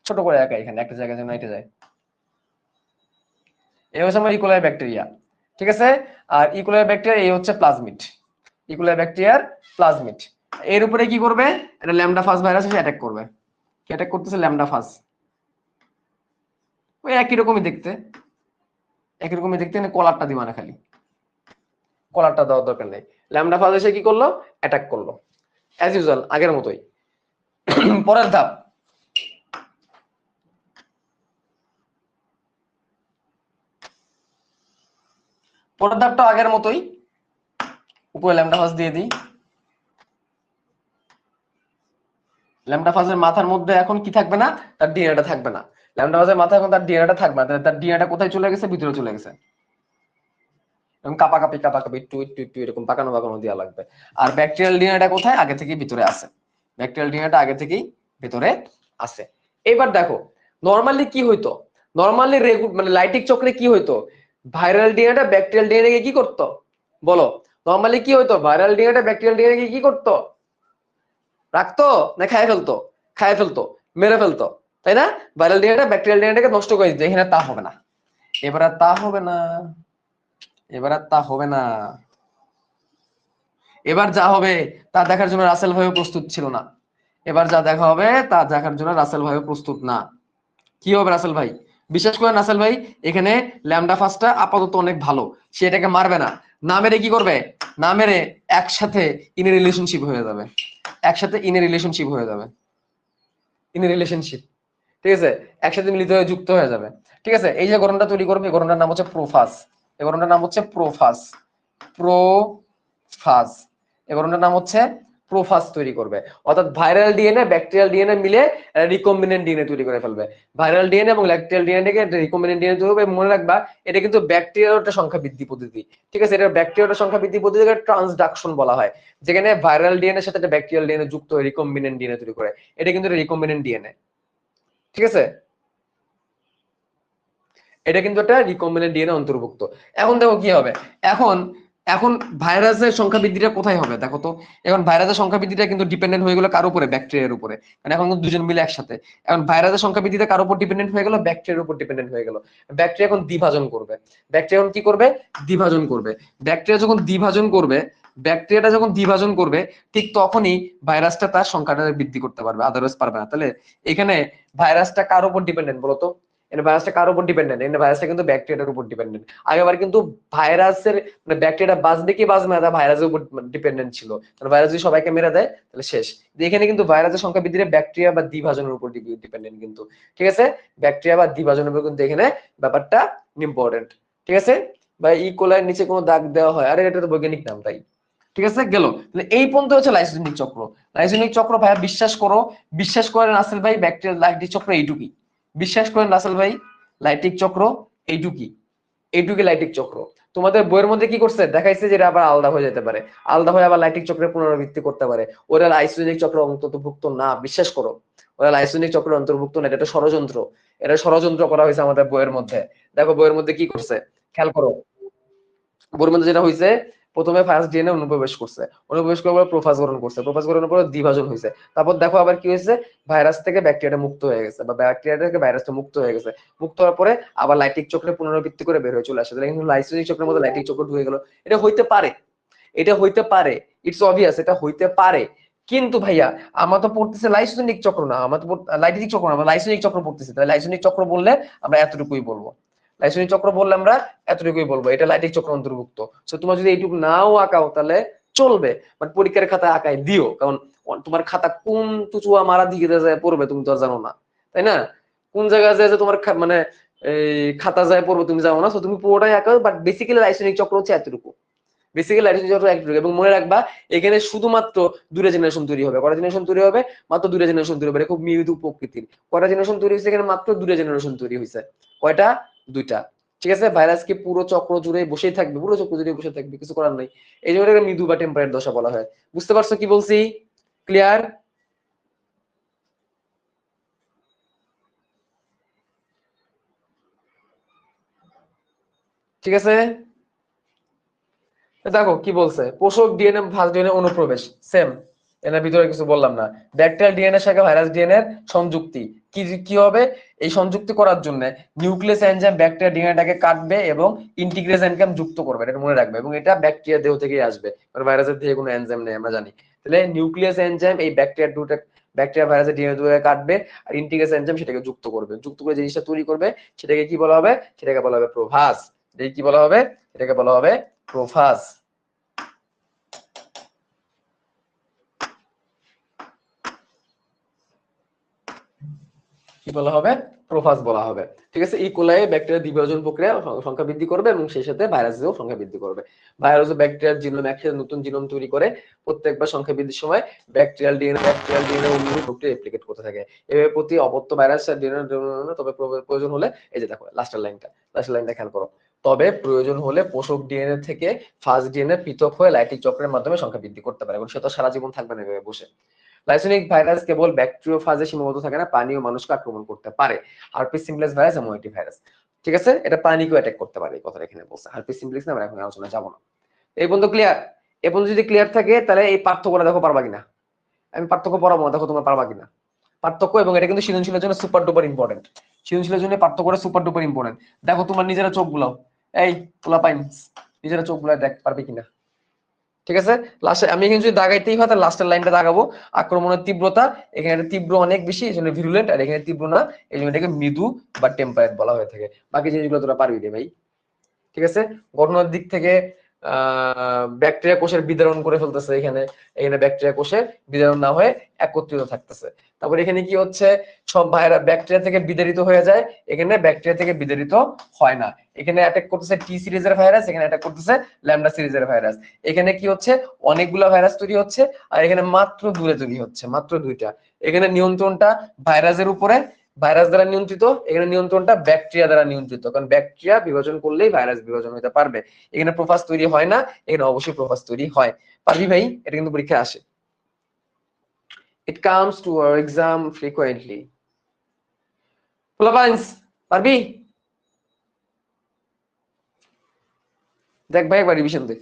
ছোট করে আঁকা, এখানে একটা জায়গায় যেন এটা যায়। এই হচ্ছে আমার ইকোলাই ব্যাকটেরিয়া, ঠিক আছে। আর ইকোলাই ব্যাকটেরিয়া এই হচ্ছে প্লাজমিড, ইকোলাই ব্যাকটেরিয়ার প্লাজমিড। এর উপরে কি করবে, এটা ল্যামডা ফাজ ভাইরাস এসে অ্যাটাক করবে। কি অ্যাটাক করতেছে, ল্যামডা ফাজ। ওই একই রকমই দেখতে, একই রকমই দেখতে, কলারটা দিবা না, খালি কলারটা দেওয়ার দরকার নেই। ল্যামডা ফাজ এসে কি করলো, অ্যাটাক করলো, অ্যাজ ইউজুয়াল আগের মতোই। পরের ধাপ, পরের ধাপটা আগের মতোই, উপরে ল্যামডা ফাজ দিয়ে দিই। ল্যামডা ফাজের মাথার মধ্যে এখন কি থাকবে না, তার ডিএনএটা থাকবে না। ল্যামডা ফাজের মাথায় এখন তার ডিএনএটা থাকবে না, তার ডিএনএটা কোথায় চলে গেছে, ভিতরে চলে গেছে। এবং কাপাকাপি একটু একটু একটু এরকম পাকানো পাকানো দেওয়া লাগবে। আর ব্যাকটেরিয়াল ডিএনএটা কোথায়, আগে থেকেই ভিতরে আছে। ব্যাকটেরিয়াল ডিএনএটা আগে থেকেই ভিতরে আছে। এবার দেখো নরমালি কি হইতো, নরমালি মানে লাইটিক চক্রে কি হইতো, ভাইরাল ডিএনএটা ব্যাকটেরিয়াল ডিএনএ কে কি করতো বলো, নরমালি কি হইতো, ভাইরাল ডিএনএটা ব্যাকটেরিয়াল ডিএনএ কে কি করতো, রাখতো না খায় ফেলতো, খায় ফেলতো, মেরে ফেলতো, তাই না। ভাইরাল ডিএনএটা ব্যাকটেরিয়াল ডিএনএটাকে নষ্ট করে দিত। এখানে তা হবে না, এবার আর তা হবে না, এবার আর তা হবে না। এবার যা হবে তা দেখার জন্য রাসেল ভাইও প্রস্তুত ছিল না। এবার যা দেখা হবে তা দেখার জন্য রাসেল ভাইও প্রস্তুত না। কি হবে রাসেল ভাই, বিশ্বাস করেন রাসেল ভাই, এখানে ল্যামডা ফাজটা আপাতত অনেক ভালো, সে এটাকে মারবে না। না মেরে কি করবে, না মেরে একসাথে ইন রিলেশনশিপ হয়ে যাবে, একসাথে ইন রিলেশনশিপ হয়ে যাবে, ইন রিলেশনশিপ, ঠিক আছে, একসাথে মিলিত হয়ে যুক্ত হয়ে যাবে। ঠিক আছে, এই যে গঠনটা তৈরি করবে, এই গঠনটার নাম হচ্ছে প্রোফাজ। এই গঠনটার নাম হচ্ছে প্রোফাজ, প্রোফাজ, এই গঠনটার নাম হচ্ছে প্রোফাজ তৈরি করবে। অর্থাৎ ভাইরাল ডিএনএ ব্যাকটেরিয়াল ডিএনএ মিলে রিকম্বিনেন্ট ডিএনএ তৈরি করে ফেলবে। ভাইরাল ডিএনএ এবং ব্যাকটেরিয়াল ডিএনএ কে রিকম্বিনেন্ট ডিএনএ তৈরি হবে। মনে রাখবা এটা কিন্তু ব্যাকটেরিয়ার সংখ্যা বৃদ্ধি পদ্ধতি, ঠিক আছে, এটা ব্যাকটেরিয়ার সংখ্যা বৃদ্ধি পদ্ধতিকে ট্রান্সডাকশন বলা হয়, যেখানে ভাইরাল ডিএনএ এর সাথে একটা ব্যাকটেরিয়াল ডিএনএ যুক্ত হয়ে রিকম্বিনেন্ট ডিএনএ তৈরি করে। এটা কিন্তু রিকম্বিনেন্ট ডিএনএ, ঠিক আছে, এটা কিন্তু একটা রিকম্বিনেন্ট ডিএনএ অন্তর্ভুক্ত। এখন দেখো কি হবে, এখন এখন ভাইরাসের সংখ্যা বৃদ্ধিটা কোথায় হবে দেখো তো। এখন ভাইরাসের সংখ্যা বৃদ্ধিটা কিন্তু ডিপেন্ডেন্ট হয়ে গেল কার উপরে, ব্যাকটেরিয়ার উপরে। মানে এখন কিন্তু দুজন মিলে একসাথে, এখন ভাইরাসের সংখ্যা বৃদ্ধিটা কার উপর ডিপেন্ডেন্ট হয়ে গেল, ব্যাকটেরিয়ার উপর ডিপেন্ডেন্ট হয়ে গেল। ব্যাকটেরিয়া এখন দ্বিভাজন করবে, ব্যাকটেরিয়া এখন কি করবে, দ্বিভাজন করবে। ব্যাকটেরিয়া যখন দ্বিভাজন করবে, ব্যাকটেরিয়াটা যখন দ্বিভাজন করবে, ঠিক তখনই ভাইরাসটা তার সংখ্যাটা বৃদ্ধি করতে পারবে, আদারওয়াইজ পারবে না। তাহলে এখানে ভাইরাসটা কার উপর ডিপেন্ডেন্ট বলতো, এটা ভাইরাসটা কার উপর ডিপেন্ডেন্ট, এটা ভাইরাসটা কিন্তু ব্যাকটেরিয়ার উপর ডিপেন্ডেন্ট। আগেবার কিন্তু ভাইরাসের মানে ব্যাকটেরিয়া বাঁচবে কি বাঁচবে না তা ভাইরাসের উপর ডিপেন্ডেন্ট ছিল, কারণ ভাইরাস যদি সবাইকে মেরে দেয় তাহলে শেষ। এখানে কিন্তু ভাইরাসের সংখ্যা বৃদ্ধিতে ব্যাকটেরিয়া বা দ্বিভাজনের উপর ডিপেন্ডেন্ট কিন্তু, ঠিক আছে, ব্যাকটেরিয়া বা দ্বিভাজনের উপর কিন্তু এখানে ব্যাপারটা ইম্পর্টেন্ট, ঠিক আছে। বা ইকোলাইয়ের নিচে কোনো দাগ দেওয়া হয়, আরে এটা তো বৈজ্ঞানিক নাম তাই, ঠিক আছে গেল। তাহলে এই পর্যন্ত হচ্ছে লাইসোজেনিক চক্র। লাইসোজেনিক চক্র ভাইয়া বিশ্বাস করো, বিশ্বাস করেন রাসেল ভাই, ব্যাকটেরিয়া লাইসোজেনিক চক্র এইটুকুই, বিশ্বাস করেন রাসেল ভাই, লাইটিক চক্র এইটুকুই, এইটুকুই লাইটিক চক্র। তোমাদের বইয়ের মধ্যে কি করছে দেখাইছে যে এটা আবার আলাদা হয়ে যেতে পারে, আলাদা হয়ে আবার লাইটিক চক্রের পুনরাবৃত্তি করতে পারে। ওরা লাইসোজেনিক চক্র অন্তর্ভুক্ত না, বিশ্বাস করো, ওরা লাইসোজেনিক চক্রের অন্তর্ভুক্ত না, এটা ষড়যন্ত্র, এটা ষড়যন্ত্র করা হয়েছে আমাদের বইয়ের মধ্যে। দেখো বইয়ের মধ্যে কি করছে খেয়াল করো, বইয়ের মধ্যে যেটা হয়েছে, প্রথমে ফার্স্ট ডিএনএ অনুপ্রবেশ করছে, অনুপ্রবেশ করার পর প্রোফাজ গঠন করছে, প্রোফাজ গঠনের পর দ্বিভাজন হয়েছে। তারপর দেখো আবার কি হয়েছে, ভাইরাস থেকে ব্যাকটেরিয়াটা মুক্ত হয়ে গেছে, বা ব্যাকটেরিয়া থেকে ভাইরাসটা মুক্ত হয়ে গেছে। মুক্ত হওয়ার পরে আবার লাইটিক চক্রে পুনরাবৃত্তি করে বের হয়ে চলে আসে। তাহলে কিন্তু লাইসোজেনিক চক্রের মধ্যে লাইটিক চক্র ঢুকে গেল। এটা হইতে পারে, এটা হইতে পারে, ইটস অবভিয়াস, এটা হইতে পারে। কিন্তু ভাইয়া আমরা তো পড়তেছি লাইসোজেনিক চক্র না, আমরা তো লাইটিক চক্র না, আমরা লাইসোজেনিক চক্র পড়তেছি। তাহলে লাইসোজেনিক চক্র বললে আমরা এতটুকুই বলবো, লাইসোজেনিক চক্র বললে আমরা এতটুকুই বলবো, এটা লাইটিক চক্র অন্তর্ভুক্ত। সো তোমার যদি এইটুকু নাও আঁকাও তাহলে চলবে, বাট পরীক্ষার খাতায় আঁকাই দিও, কারণ তোমার খাতা কোন তুচুয়া মারা দিকে যায় পড়বে তুমি তো আর জানো না, তাই না, কোন জায়গায় যায় যে তোমার মানে এই খাতা যায় পড়বে তুমি জানো না। সো তুমি পুরোটাই আঁকাও, বাট বেসিক্যালি লাইসোজেনিক চক্র হচ্ছে এতটুকু, বেসিক্যালি লাইসোজেনিক চক্র এতটুকু। এবং মনে রাখবা এখানে শুধুমাত্র দুটো জেনারেশন তৈরি হবে, কটা জেনারেশন তৈরি হবে, মাত্র দুটো জেনারেশন তৈরি হবে, খুব মৃদু প্রকৃতির। কটা জেনারেশন তৈরি হয়েছে এখানে, মাত্র দুটো জেনারেশন তৈরি হয়েছে। কয়টা, দুইটা, ঠিক আছে। ভাইরাস কি পুরো চক্র জুড়ে বসেই থাকবে, পুরো চক্র জুড়ে বসে থাকবে, কিছু করার নাই। এই জন্য মৃদু বা টেম্পারেট দশা বলা হয়। বুঝতে পারছো কি বলছি, ক্লিয়ার? ঠিক আছে, দেখো কি বলছে, পোষক ডিএনএ ভাজ ডিএনএ অনুপ্রবেশ সেম, এর ভিতরে কিছু বললাম না। ব্যাকটেরিয়াল ডিএনএ সাথে ভাইরাস ডিএনএ এর সংযুক্তি, কি কি হবে, এই সংযুক্তি করার জন্য নিউক্লিয়াস এনজাইম ব্যাকটেরিয়া ডিএনএটাকে কাটবে এবং ইন্টিগ্রেজ এনজাইম যুক্ত করবে, এটা মনে রাখবে, এবং এটা ব্যাকটেরিয়া দেহ থেকেই আসবে, কারণ ভাইরাসের দেহে কোনো এনজাইম নেই আমরা জানি। তাহলে নিউক্লিয়াস এনজাইম এই ব্যাকটেরিয়া ভাইরাসের ডিএনএ দুটোকে কাটবে আর ইন্টিগ্রেজ এনজাইম সেটাকে যুক্ত করবে, যুক্ত করে জিনিসটা তৈরি করবে, সেটাকে কি বলা হবে, সেটাকে বলা হবে প্রোফাজ। এই কি বলা হবে, এটাকে বলা হবে প্রোফাজ। কি বলা হবে, প্রোফাজ বলা হবে। ঠিক আছে, ইকোলাই ব্যাকটেরিয়া দ্বিবিভাজন প্রক্রিয়া সংখ্যা বৃদ্ধি করবে এবং সেই সাথে ভাইরাসেও সংখ্যা বৃদ্ধি করবে। ভাইরাস ও ব্যাকটেরিয়ার জিনোম একসাথে নতুন জিনোম তৈরি করে, প্রত্যেকবার সংখ্যা বৃদ্ধির সময় ব্যাকটেরিয়াল ডিএনএ অনুযায়ী প্রক্রিয়া রেপ্লিকেট করতে থাকে। এভাবে প্রতি অপত্য ভাইরাস ডিএনএ, তবে প্রয়োজন হলে, এই যে দেখো লাস্টের লাইনটা খেয়াল করো, তবে প্রয়োজন হলে পোষক ডিএনএ থেকে ফাজ ডিএনএ পৃথক হয়ে লাইটিক চক্রের মাধ্যমে সংখ্যা বৃদ্ধি করতে পারে, এবং সে তো সারা জীবন থাকবে না এভাবে বসে। লাইসোনিক ভাইরাস কেবল ব্যাকটেরিওফাজে সীমাবদ্ধ থাকে না, পানি ও মানুষকে আক্রমণ করতে পারে। হার্পিস সিম্পলেক্স ভাইরাস এবং ওইটি ভাইরাস, ঠিক আছে, এটা পানিকেও অ্যাটাক করতে পারে, এই কথাটা এখানে বলছে। হার্পিস সিম্পলেক্স না, আমরা এখন আলোচনা যাব না। এই পর্যন্ত ক্লিয়ার? এই পর্যন্ত যদি ক্লিয়ার থাকে তাহলে এই পার্থক্যটা দেখো পারবা কিনা, আমি পার্থক্য পড়াবো, দেখো তোমরা পারবা কিনা পার্থক্য, এবং এটা কিন্তু সৃজনশীলের জন্য সুপার ডুপার ইম্পর্টেন্ট। সৃজনশীলের জন্য পার্থক্যটা সুপার ডুপার ইম্পর্টেন্ট। দেখো তোমার নিজেরা চোখ বুলাও, এই তোলা পাইন, নিজেরা চোখ বুলায় দেখ পারবে কিনা। ঠিক আছে, লাস্টে আমি এখানে যদি দাগাইতেই হয় তাহলে লাস্টের লাইনটা দাগাবো, আক্রমণের তীব্রতা, এখানে তীব্র অনেক বেশি এই জন্য ভিরুলেন্ট, আর এখানে তীব্র না এই জন্য এটাকে মৃদু বা টেম্পারেট বলা হয়ে থাকে। বাকি জিনিসগুলো তোরা পারবি রে ভাই। ঠিক আছে, গঠনের দিক থেকে ব্যাকটেরিয়া কোষের বিতরণ করে ফেলতেছে, এখানে এখানে ব্যাকটেরিয়া কোষের বিতরণ না হয়ে একত্রিত থাকতেছে। তারপর এখানে কি হচ্ছে, সব ভাইরাস ব্যাকটেরিয়া থেকে বিতাড়িত হয়ে যায়, এখানে ব্যাকটেরিয়া থেকে বিতাড়িত হয় না। এখানে অ্যাটাক করতেছে টি সিরিজের ভাইরাস, এখানে অ্যাটাক করতেছে ল্যামডা সিরিজের ভাইরাস। এখানে কি হচ্ছে, অনেকগুলো ভাইরাস তৈরি হচ্ছে, আর এখানে মাত্র দুটো তৈরি হচ্ছে, মাত্র দুইটা। এখানে নিয়ন্ত্রণটা ভাইরাসের উপরে, ভাইরাস দ্বারা নিয়ন্ত্রিত, এখানে নিয়ন্ত্রণটা ব্যাকটেরিয়া দ্বারা নিয়ন্ত্রিত, কারণ ব্যাকটেরিয়া বিভাজন করলেই ভাইরাস বিভাজন হতে পারবে। এখানে প্রোফাজ তৈরি হয় না, এখানে অবশ্যই প্রোফাজ তৈরি হয়। পারবি ভাই, এটা কিন্তু পরীক্ষায় আসে। It comes to our exam frequently. Philippines, পারবি? দেখ ভাই একবার রিভিশন দে।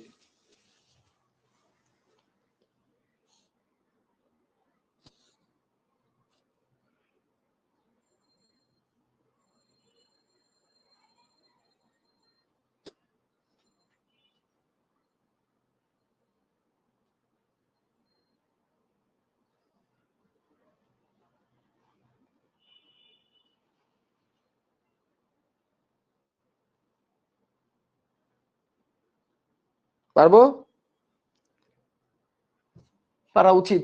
পারবো? পারা উচিত।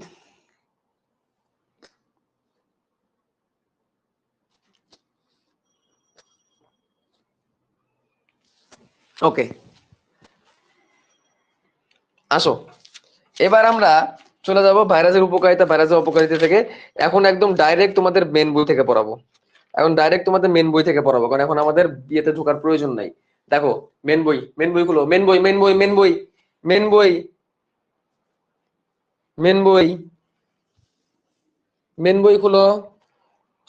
ওকে, আসো এবার আমরা চলে যাব ভাইরাসের উপকারিতা ভাইরাসের অপকারিতা থেকে। এখন একদম ডাইরেক্ট তোমাদের মেন বই থেকে পড়াবো, এখন ডাইরেক্ট তোমাদের মেন বই থেকে পড়াবো, কারণ এখন আমাদের বিয়েতে ঢোকার প্রয়োজন নাই। দেখো মেন বই গুলো, মেন বই খুলো,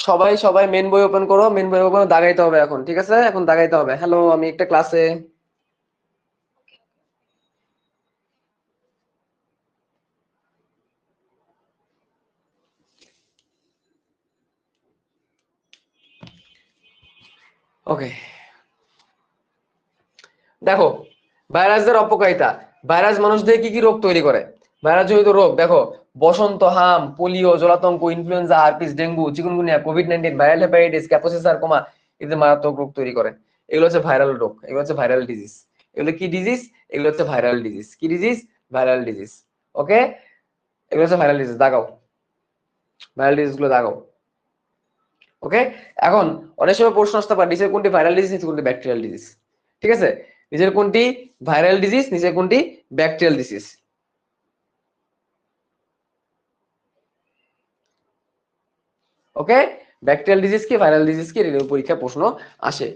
সবাই সবাই মেন বই ওপেন করো, মেন বই ওপেন দাগাইতে হবে এখন, ঠিক আছে, এখন দাগাইতে হবে। হ্যালো, আমি একটা ক্লাসে। ওকে, দেখো ভাইরাসের অপকারিতা। ভাইরাস মানুষদের কি কি রোগ তৈরি করে, ভাইরাস জনিত রোগ দেখো, বসন্ত, হাম, পোলিও, জলাতঙ্ক, ইনফ্লুয়েঞ্জা, হার্পিস, ডেঙ্গু, চিকুনগুনিয়া, কোভিড-19, ভাইরাল হেপাটাইটিস, ক্যাপোসিস সার্কোমা, এদের মারাত্মক রোগ তৈরি করে। এগুলো হচ্ছে ভাইরাল রোগ, এগুলো হচ্ছে ভাইরাল ডিজিজ। এগুলো কি ডিজিজ, এগুলো হচ্ছে ভাইরাল ডিজিজ। কি ডিজিজ, ভাইরাল ডিজিজ। ওকে, এগুলো হচ্ছে ভাইরাল ডিজিজ, দাগাও ভাইরাল ডিজিজ গুলো দাগাও। ওকে, এখন অনেক সময় প্রশ্ন আসতে পারে নিচের কোনটি ভাইরাল ডিজিজ, নিচের কোনটি ব্যাকটেরিয়াল ডিজিজ। ঠিক আছে, নিচের কোনটি ভাইরাল ডিজিজ, নিচের কোনটি ব্যাকটেরিয়াল ডিজিজ। ওকে, ব্যাকটেরিয়াল ডিজিজ কি ভাইরাল ডিজিজ কি, এর পরীক্ষা প্রশ্ন আসে।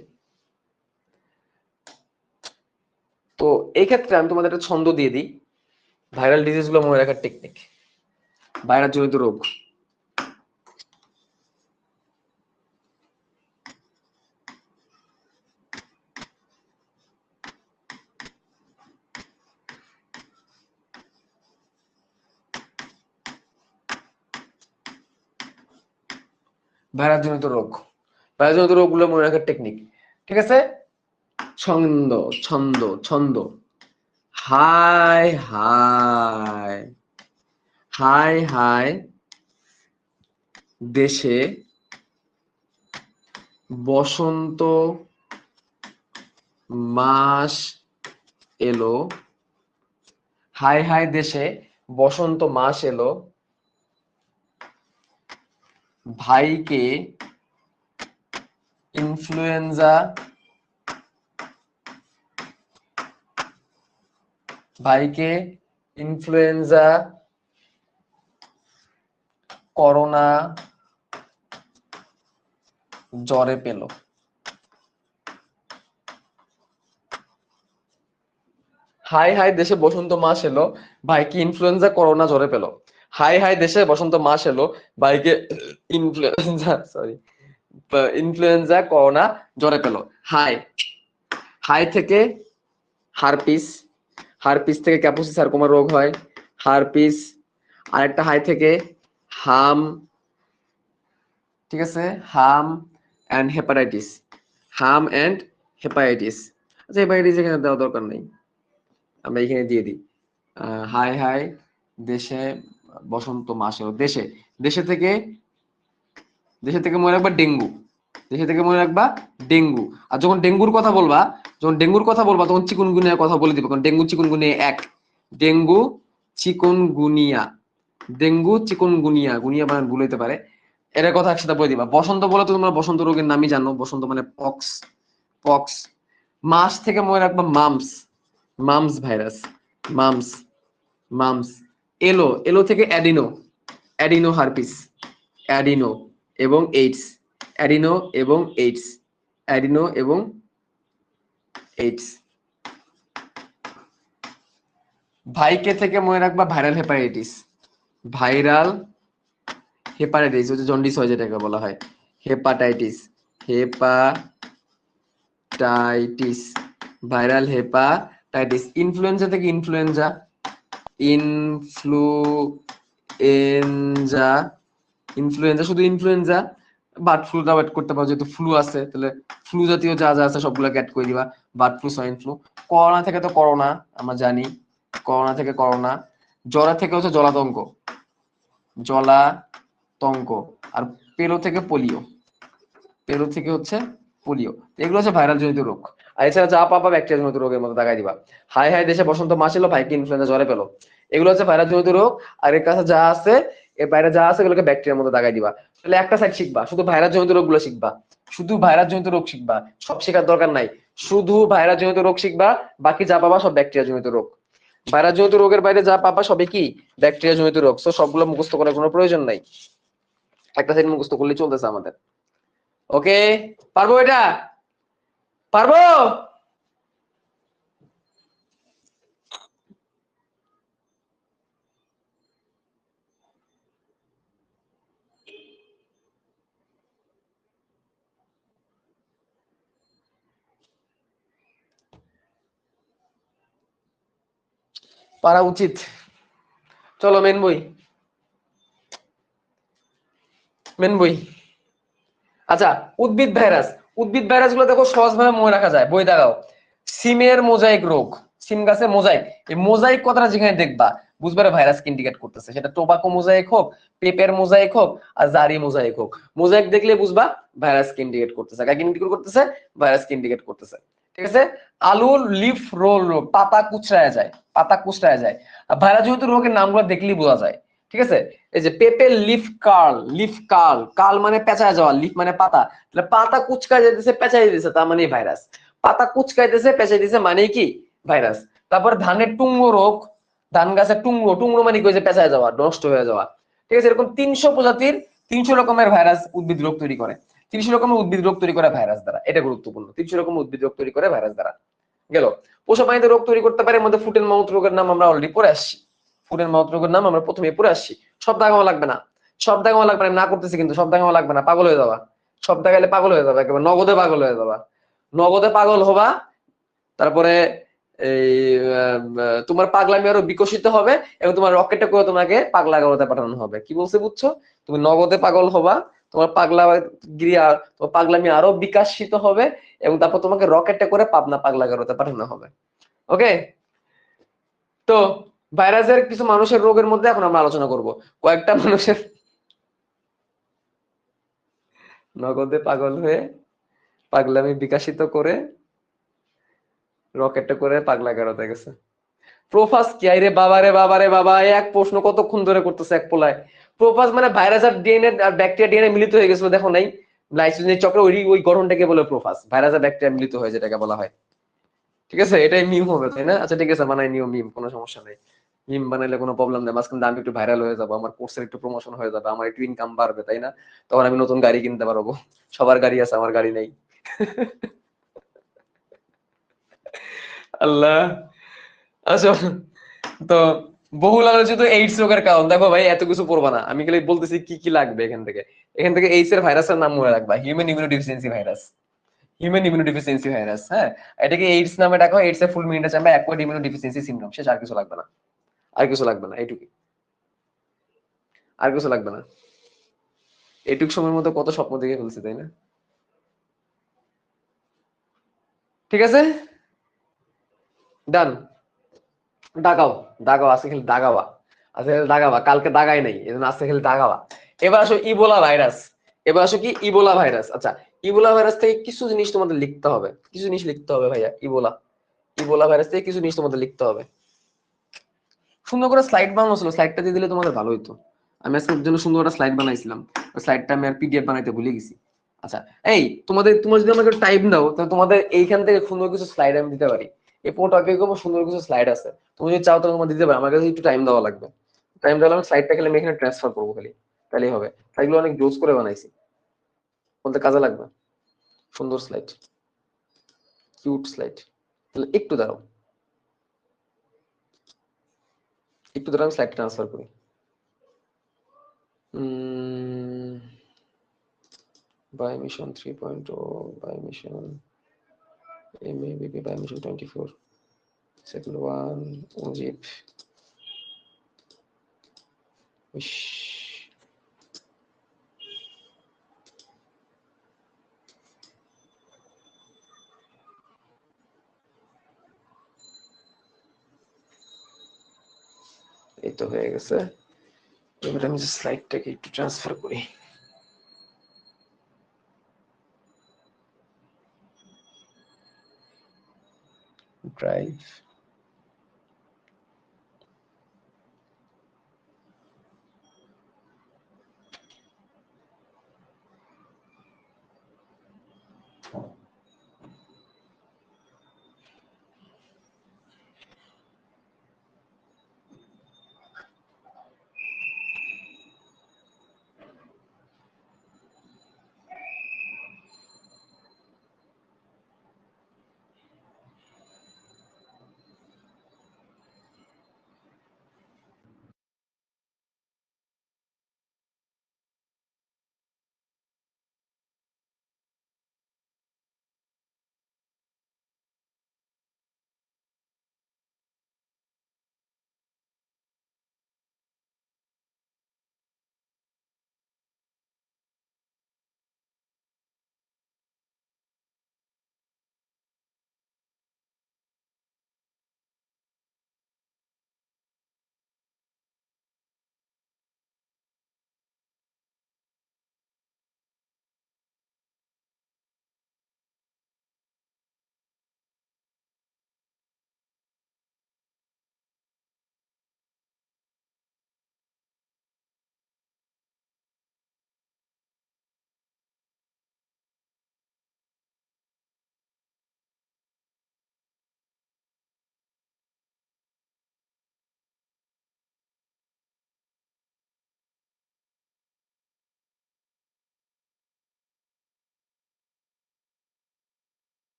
তো এই ক্ষেত্রে আমি তোমাদের একটা ছন্দ দিয়ে দিই, ভাইরাল ডিজিজ গুলো মনে রাখার টেকনিক। ভাইরাস জনিত রোগ, ভাইরাসজনিত রোগ। ভাইরাসজনিত রোগগুলো মনে রাখার টেকনিক, ঠিক আছে? ছন্দ ছন্দ ছন্দ, হাই হাই হাই হাই দেশে বসন্ত মাস এলো, হাই হাই দেশে বসন্ত মাস এলো, ভাইকে ইনফ্লুয়েঞ্জা করোনা জ্বরে পেল। হাই হাই দেশে বসন্ত মাস এলো, ভাইকে ইনফ্লুয়েঞ্জা করোনা জ্বরে পেল। হাই হাই দেশে বসন্ত মাস এলো, ভাইকে ইনফ্লুয়েঞ্জা করোনা জ্বরে পেল। হাই হাই থেকে হারপিস, হারপিস থেকে ক্যাপুসি সার্কোমা রোগ হয়, হারপিস। আরেকটা হাই থেকে হাম, ঠিক আছে, হাম এন্ড হেপাটাইটিস, হাম এন্ড হেপাটাইটিস। আচ্ছা হেপাটাইটিস এখানে দেওয়া দরকার নেই, আমরা এখানে দিয়ে দিই। হাই হাই দেশে বসন্ত মাস এলো, দেশে, দেশে থেকে মনে রাখবা ডেঙ্গু, দেশে থেকে মনে রাখবা ডেঙ্গু। আর যখন ডেঙ্গুর কথা বলবা, তখন চিকুনগুনিয়ার কথা বলে দিবে, কারণ ডেঙ্গু চিকুনগুনিয়া এক। ডেঙ্গু চিকুনগুনিয়া, ডেঙ্গু চিকুনগুনিয়া, গুনিয়া বানান ভুল হইতে পারে, এর কথা একসাথে বলে দিবা। বসন্ত বলে তো তোমরা বসন্ত রোগের নামই জানো, বসন্ত মানে পক্স, পক্স। মাস থেকে মনে রাখবা mum's, mum's virus, mum's, mum's. এলো, এলো থেকে অ্যাডিনো, অ্যাডিনো হারপিস, অ্যাডিনো এবং এইডস, অ্যাডিনো এবং এইডস, অ্যাডিনো এবং এইডস। ভাইকে থেকে মনে রাখবা ভাইরাল হেপাটাইটিস, ভাইরাল হেপাটাইটিস হচ্ছে জন্ডিস হয় যেটাকে বলা হয় hepatitis, hepatitis, viral hepatitis. Influenza থেকে ইনফ্লুয়েঞ্জা, ইনফ্লুয়েঞ্জা, ইনফ্লুয়েঞ্জা শুধু ইনফ্লুয়েঞ্জা, বার্ড ফ্লুটাও অ্যাড করতে পারো, যেহেতু ফ্লু আছে তাহলে ফ্লু জাতীয় যা যা আছে সবগুলোকে অ্যাড করে দিবা, bird flu, swine flu. Corona থেকে তো করোনা আমরা জানি, করোনা থেকে করোনা। জ্বরা থেকে হচ্ছে জলাতঙ্ক, জলাতঙ্ক। আর পেলো থেকে পোলিও, পেলো থেকে হচ্ছে পোলিও। এগুলো হচ্ছে ভাইরাল জনিত রোগ। আর এছাড়া যা পাবা ব্যাকটেরিয়া জনিত রোগের মধ্যে দাগাই দিবা। হাই হাই দেশে বসন্ত মাস এলো, ভাইকে ইনফ্লুয়েঞ্জা জ্বরে পেলো, এগুলো হচ্ছে ভাইরাল জনিত রোগ। আর এর কাছে যা আছে, এর বাইরে যা আছে এগুলোকে ব্যাকটেরিয়ার মধ্যে দাগাই দিবা। তাহলে একটা সাইড শিখবা, শুধু ভাইরাস জনিত রোগগুলো শিখবা, শুধু ভাইরাস জনিত রোগ শিখবা, সব শেখার দরকার নাই, শুধু ভাইরাস জনিত রোগ শিখবা, বাকি যা পাবা সব ব্যাকটেরিয়া জনিত রোগ। ভাইরাস জনিত রোগের বাইরে যা পাবা সবই কি ব্যাকটেরিয়া জনিত রোগ। তো সবগুলো মুখস্থ করার কোনো প্রয়োজন নাই, একটা সাইড মুখস্থ করলে চলতেছে আমাদের। ওকে, পারবো এটা? পারবো? পারা উচিত। চলো মেন বই, মেন বই। আচ্ছা, উদ্ভিদ ভাইরাস, উদ্ভিদ ভাইরাস গুলো দেখো সহজভাবে মনে রাখা যায়, বই দেখাও। সিমের মোজাইক রোগ, সিম গাছের মোজাইক, এই মোজাইক কথাটা যেখানে দেখবা বুঝবে ভাইরাস ইন্ডিকেট করতেছে, সেটা টোবাকো মোজাইক হোক, পেপের মোজাইক হোক, আর জারি মোজাইক হোক, মোজাইক দেখলে বুঝবা ভাইরাস ইন্ডিকেট করতেছে। কাকে ইন্ডিকেট করতেছে? ভাইরাস ইন্ডিকেট করতেছে, ঠিক আছে? আলুর লিফ রোল রোগ, পাতা কুচড়ায় যায়, পাতা কুচড়ায় যায়। আর ভাইরাস জনিত রোগের নামগুলো দেখলেই বোঝা যায়, ঠিক আছে? এই যে পেপের leaf curl, leaf curl, curl মানে পেঁচায় যাওয়া, লিফ মানে পাতা, তাহলে পাতা কুচকায় যেতেছে, পেঁচাই দিতেছে, তার মানে ভাইরাস। পাতা কুচকাইতেছে, পেঁচাই দিতেছে, মানে কি ভাইরাস। তারপর ধানের টুঙ্গো রোগ, ধান গাছের টুঙ্গো, টুঙ্গো মানে কি, যে পেঁচায় যাওয়া, নষ্ট হয়ে যাওয়া, ঠিক আছে? এরকম 300 প্রজাতির 300 রকমের ভাইরাস উদ্ভিদ রোগ তৈরি করে, 300 রকমের উদ্ভিদ রোগ তৈরি করে ভাইরাস দ্বারা, এটা গুরুত্বপূর্ণ। 300 রকমের উদ্ভিদ রোগ তৈরি করে ভাইরাস দ্বারা। গেল। পোষা প্রাণীতে রোগ তৈরি করতে পারে, এর মধ্যে ফুট এন্ড মাউথ রোগের নাম আমরা অলরেডি পড়ে আসছি, ফুট এন্ড মাউথ রোগের নাম আমরা প্রথমে পড়ে আসছি। সব দাগানো লাগবে না, সব দাগানো লাগবে না, না করতেছি কিন্তু, সব দাগানো লাগবে না, পাগল হয়ে যাবা, সব দাগাইলে পাগল হয়ে যাবে, একেবারে নগদে পাগল হয়ে যাবা, নগদে পাগল হবা। তারপরে এই তোমার পাগলামি আরো বিকশিত হবে, এবং তোমার রকেটে করে তোমাকে পাগলা গারোতে পাঠানো হবে। কি বলছে বুঝছো? তুমি নগদে পাগল হবা, তোমার তোমার পাগলামি আরো বিকশিত হবে, এবং তারপর তোমাকে রকেটে করে পাবনা পাগলা গারোতে পাঠানো হবে। ওকে, তো ভাইরাসের কিছু মানুষের রোগের মধ্যে এখন আমরা আলোচনা করব। কয়েকটা মানুষের নগদে পাগল হয়ে পাগলামি বিকশিত করে রকেটে করে পাগলা গারোতে গেছে। প্রোফাস কি? আরে বাবা রে বাবা রে বাবা, এক প্রশ্ন কতক্ষণ ধরে করতেছে এক পোলায়। প্রোফাস মানে ভাইরাস আর ডিএনএ আর ব্যাকটেরিয়া ডিএনএ মিলিত হয়ে গেছিল, দেখো নাই? লাইসোজোমের চক্রে ওই গঠনটাকে বলে প্রোফাস। ভাইরাস আর ব্যাকটেরিয়া মিলিত হয়ে যেটাকে বলা হয়। ঠিক আছে, এটাই মিম হবে তাই না? আচ্ছা ঠিক আছে, বানাই নিও মিম, কোনো সমস্যা নেই। মিম বানাইলে কোনো প্রবলেম নেই, মাঝখানে আমি একটু ভাইরাল হয়ে যাবো, আমার কোর্সের একটু প্রমোশন হয়ে যাবে, আমার একটু ইনকাম বাড়বে তাই না? তখন আমি নতুন গাড়ি কিনতে পারবো। সবার গাড়ি আছে, আমার গাড়ি নেই। আল্লাহ। আচ্ছা, তো বহুল আলোচিত এইডস রোগের কারণ দেখো ভাই, এত কিছু পড়বা না, আমি খালি বলতেছি কি কি লাগবে এখান থেকে এইডস এর ভাইরাসের নাম মনে রাখবা, human immunodeficiency virus. Human immunodeficiency virus, হ্যাঁ, এটাকে এইডস নামে ডাকা হয়। এইডস এর ফুল মিনিটে চাইবা অ্যাকুয়ার্ড ইমিউনোডেফিসিয়েন্সি সিনড্রোম। শেষ, আর কিছু লাগবে না, আর কিছু লাগবে না, এইটুকু, আর কিছু লাগবে না। এইটুক সময়ের মধ্যে কত স্বপ্ন দেখে ফেলছি তাই না? ঠিক আছে, ডান। দাগাও, দাগাও, আজকে খালি দাগাবা, আজকে খালি দাগাবা, কালকে দাগাই নাই, এই জন্য আজকে খালি দাগাবা। এবার আসো ইবোলা ভাইরাস। এবার আসো কি ইবোলা ভাইরাস। আচ্ছা, ইবোলা ভাইরাস থেকে কিছু জিনিস তোমাদের লিখতে হবে, কিছু জিনিস লিখতে হবে ভাইয়া। ইবোলা, ইবোলা ভাইরাস থেকে কিছু জিনিস তোমাদের লিখতে হবে। সুন্দর করে স্লাইড বানানো ছিল, স্লাইডটা দিয়ে দিলে তোমাদের ভালো হইতো। আমি আজকে জন্য সুন্দর একটা স্লাইড বানাইছিলাম, ওই স্লাইডটা আমি আর পিডিএফ বানাইতে ভুলে গেছি। আচ্ছা, এই তোমরা যদি আমাকে টাইম দাও, তাহলে তোমাদের এইখান থেকে সুন্দর কিছু স্লাইড আমি দিতে পারি। এই পুরো টপিক উপর সুন্দর কিছু স্লাইড আছে, তুমি যদি চাও তাহলে তোমার দিতে পারো। আমার কাছে একটু টাইম দেওয়া লাগবে। টাইম দেওয়া আমি স্লাইডটা খালি আমি এখানে ট্রান্সফার করবো খালি, তাহলেই হবে। স্লাইডগুলো অনেক জোস করে বানাইছি, বলতে কাজে লাগবে। সুন্দর স্লাইড, কিউট স্লাইড। তাহলে একটু দাঁড়াও, একটু দাঁড়াও, আমি স্লাইড ট্রান্সফার করি। By mission 3.0, by mission MABB, by mission 24, second one, Ujib. Wish. এই তো হয়ে গেছে। এবার আমি স্লাইডটাকে একটু ট্রান্সফার করি। ড্রাইভ,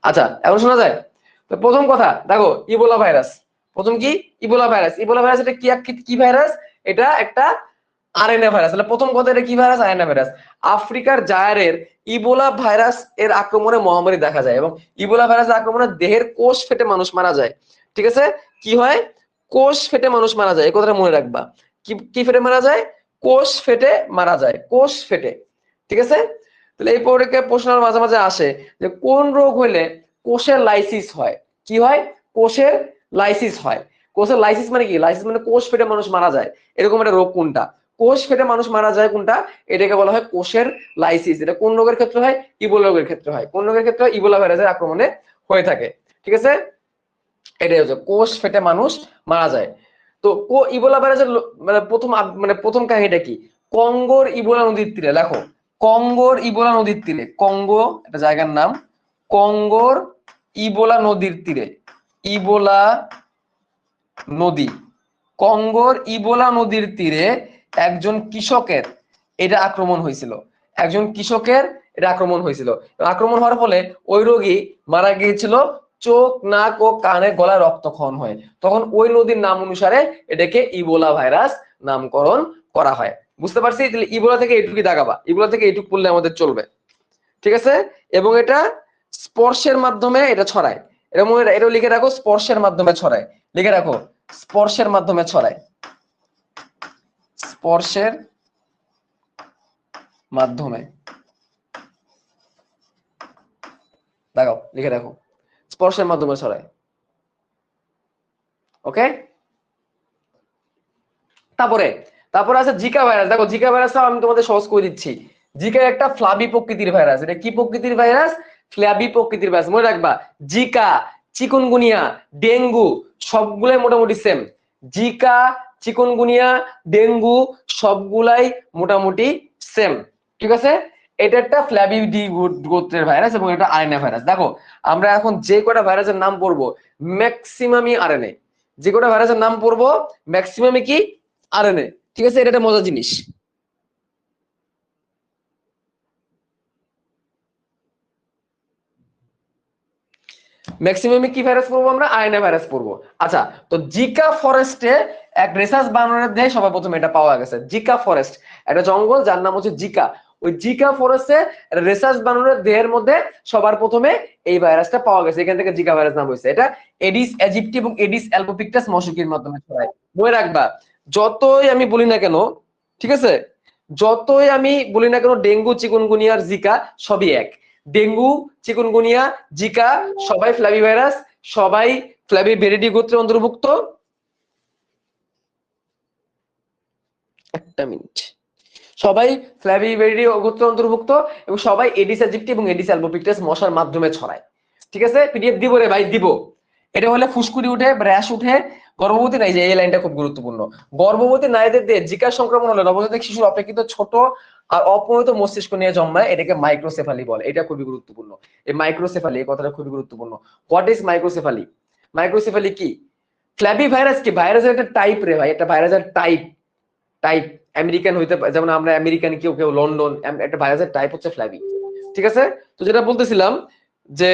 আচ্ছা এখন শোনা যায়? তো প্রথম কথা দেখো ইবোলা ভাইরাস, প্রথম কি ইবোলা ভাইরাস। ইবোলা ভাইরাস এটা কি ভাইরাস? এটা একটা আরএনএ ভাইরাস। তাহলে প্রথম কথা এটা কি ভাইরাস? RNA virus. আফ্রিকার জায়ারের ইবোলা ভাইরাস এর আক্রমণে মহামারী দেখা যায় এবং ইবোলা ভাইরাসের আক্রমণে দেহের কোষ ফেটে মানুষ মারা যায়। ঠিক আছে, কি হয়? কোষ ফেটে মানুষ মারা যায়, এই কথাটা মনে রাখবা। কি ফেটে মারা যায়? কোষ ফেটে মারা যায়, কোষ ফেটে। ঠিক আছে, তাহলে এই পরীক্ষা প্রশ্ন মাঝে মাঝে আসে যে কোন রোগ হইলে কোষের লাইসিস হয়। কি হয়? কোষের লাইসিস হয়। কোষের লাইসিস মানে কি? লাইসিস মানে কোষ ফেটে মানুষ মারা যায়, এরকম একটা রোগ কোনটা? কোষ ফেটে মানুষ মারা যায় কোনটা? এটাকে বলা হয় কোষের লাইসিস। এটা কোন রোগের ক্ষেত্রে হয়? ইবোলা রোগের ক্ষেত্রে হয়। কোন রোগের ক্ষেত্রে? ইবোলা ভাইরাসের আক্রমণে হয়ে থাকে। ঠিক আছে, এটাই হচ্ছে কোষ ফেটে মানুষ মারা যায়। তো ইবোলা ভাইরাসের মানে প্রথম কাহিনীটা কি? কঙ্গোর ইবোলা নদীর তীরে, দেখো কঙ্গোর ইবোলা নদীর তীরে, কঙ্গো একটা জায়গার নাম, কঙ্গোর ইবোলা নদীর তীরে, ইবোলা নদী, কঙ্গোর ইবোলা নদীর তীরে একজন কৃষকের এটা আক্রমণ হয়েছিল। একজন কৃষকের এটা আক্রমণ হয়েছিল। আক্রমণ হওয়ার ফলে ওই রোগী মারা গিয়েছিল চোখ, নাক ও কানে গলায় রক্তক্ষরণ হয়। তখন ওই নদীর নাম অনুসারে এটাকে ইবোলা ভাইরাস নামকরণ করা হয়। বুঝতে পারছি? তাহলে ইবোলা থেকে এইটুকুই দাগাবা, ইবোলা থেকে এইটুকু পড়লে আমাদের চলবে। ঠিক আছে, এবং এটা স্পর্শের মাধ্যমে এটা ছড়ায়। এটাও লিখে রাখো, স্পর্শের মাধ্যমে ছড়ায়। লিখে রাখো, স্পর্শের মাধ্যমে ছড়ায়, স্পর্শের মাধ্যমে। দেখাও, লিখে রাখো, স্পর্শের মাধ্যমে ছড়ায়। ওকে, তারপরে আছে জিকা ভাইরাস। দেখো জিকা ভাইরাসটা আমি তোমাদের সহজ করে দিচ্ছি। জিকা একটা ফ্লাবি প্রকৃতির ভাইরাস। এটা কি প্রকৃতির ভাইরাস? ফ্লাবি প্রকৃতির ভাইরাস। মনে রাখবা, জিকা, চিকুনগুনিয়া, ডেঙ্গু সবগুলাই মোটামুটি সেম। জিকা, চিকুনগুনিয়া, ডেঙ্গু সবগুলাই মোটামুটি সেম। ঠিক আছে, এটা একটা ফ্ল্যাবি ডি গোত্রের ভাইরাস এবং এটা আরএনএ ভাইরাস। দেখো আমরা এখন যে কটা ভাইরাসের নাম পড়বো ম্যাক্সিমামই আরএনএ। যে কটা ভাইরাসের নাম পড়বো ম্যাক্সিমামই কি? আরএনএ। ঠিক আছে, এটা একটা মজার জিনিস। ম্যাক্সিমামে কি ভাইরাস পড়বো আমরা? আরএনএ ভাইরাস পড়বো। আচ্ছা, তো জিকা ফরেস্টে এক রিসার্চ বানরের দেহে সবার প্রথমে এটা পাওয়া গেছে। জিকা ফরেস্ট একটা জঙ্গল যার নাম হচ্ছে জিকা। ওই জিকা ফরেস্টে রিসার্চ বানরের দেহের মধ্যে সবার প্রথমে এই ভাইরাসটা পাওয়া গেছে। এখান থেকে জিকা ভাইরাস নাম হয়েছে। এটা এডিস ইজিপ্টি এবং এডিস অ্যালবোপিক্টাস মশকির মাধ্যমে ছড়ায়। মনে রাখবা, যতই আমি বলি না কেন, ঠিক আছে, যতই আমি বলি না কেন ডেঙ্গু, চিকুনগুনিয়ার জিকা সবই এক। ডেঙ্গু, চিকুনগুনিয়া, জিকা সবাই ফ্ল্যাবি ভাইরাস, সবাই ফ্ল্যাবি ভেরিডি গোত্রের অন্তর্ভুক্ত। একটা মিনিট, সবাই ফ্ল্যাবি ভেরিডি গোত্রের অন্তর্ভুক্ত এবং সবাই এডিস ইজিপ্টি এবং এডিস অ্যালবোপিক্টাস মশার মাধ্যমে ছড়ায়। ঠিক আছে, পিডিএফ দিব রে ভাই, দিব। এটা হলে ফুসকুড়ি উঠে, র্যাশ উঠে, গর্ভবতী নাই, যে এই লাইনটা খুব গুরুত্বপূর্ণ। গর্ভবতী নারীদের দেহে জিকা সংক্রমণ হলে নবজাতক শিশুর অপেক্ষিত ছোট আর অপরিণত মস্তিষ্ক নিয়ে জন্মায়, এটাকে মাইক্রোসেফালি বলে। এটা খুবই গুরুত্বপূর্ণ, এই মাইক্রোসেফালি, এই কথাটা খুবই গুরুত্বপূর্ণ। What is মাইক্রোসেফালি? মাইক্রোসেফালি কি? ফ্ল্যাবি ভাইরাস কি? ভাইরাসের একটা টাইপ রে ভাই, একটা ভাইরাসের টাইপ। টাইপ আমেরিকান হইতে পারে, যেমন আমরা আমেরিকান, কেউ কেউ লন্ডন। একটা ভাইরাসের টাইপ হচ্ছে ফ্ল্যাবি। ঠিক আছে, তো যেটা বলতেছিলাম যে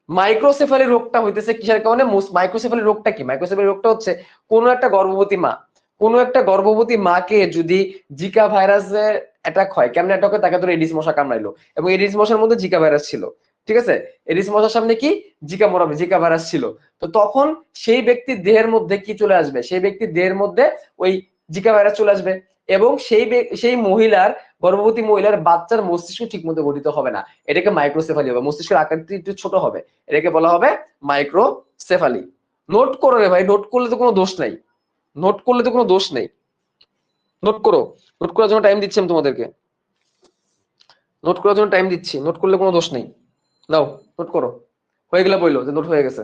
মাইক্রোসেফালি রোগটা হইতেছে কিসের কারণে? মাইক্রোসেফালি রোগটা কি? মাইক্রোসেফালি রোগটা হচ্ছে কোনো একটা গর্ভবতী মাকে যদি জিকা ভাইরাসে অ্যাটাক হয়, কেমন অ্যাটাক হয়? তাকে ধরে এডিস মশা কামড়াইলো এবং এডিস মশার মধ্যে জিকা ভাইরাস ছিল। ঠিক আছে, এডিস মশার সামনে কি? জিকা ভাইরাস ছিল। তো তখন সেই ব্যক্তির দেহের মধ্যে কি চলে আসবে? সেই ব্যক্তির দেহের মধ্যে ওই জিকা ভাইরাস চলে আসবে এবং সেই মহিলার, গর্ভবতী মহিলার বাচ্চার মস্তিষ্ক ঠিক মতো গঠিত হবে না। এটাকে মাইক্রোসেফালি হবে। মস্তিষ্কের আকারটি একটু ছোট হবে, এটাকে বলা হবে মাইক্রোসেফালি। নোট করো রে ভাই, নোট করলে তো কোনো দোষ নাই, নোট করলে তো কোনো দোষ নেই। নোট করো, নোট করার জন্য টাইম দিচ্ছি আমি তোমাদেরকে, নোট করার জন্য টাইম দিচ্ছি, নোট করলে কোনো দোষ নেই। নাও নোট করো, হয়ে গেলে বললো যে নোট হয়ে গেছে।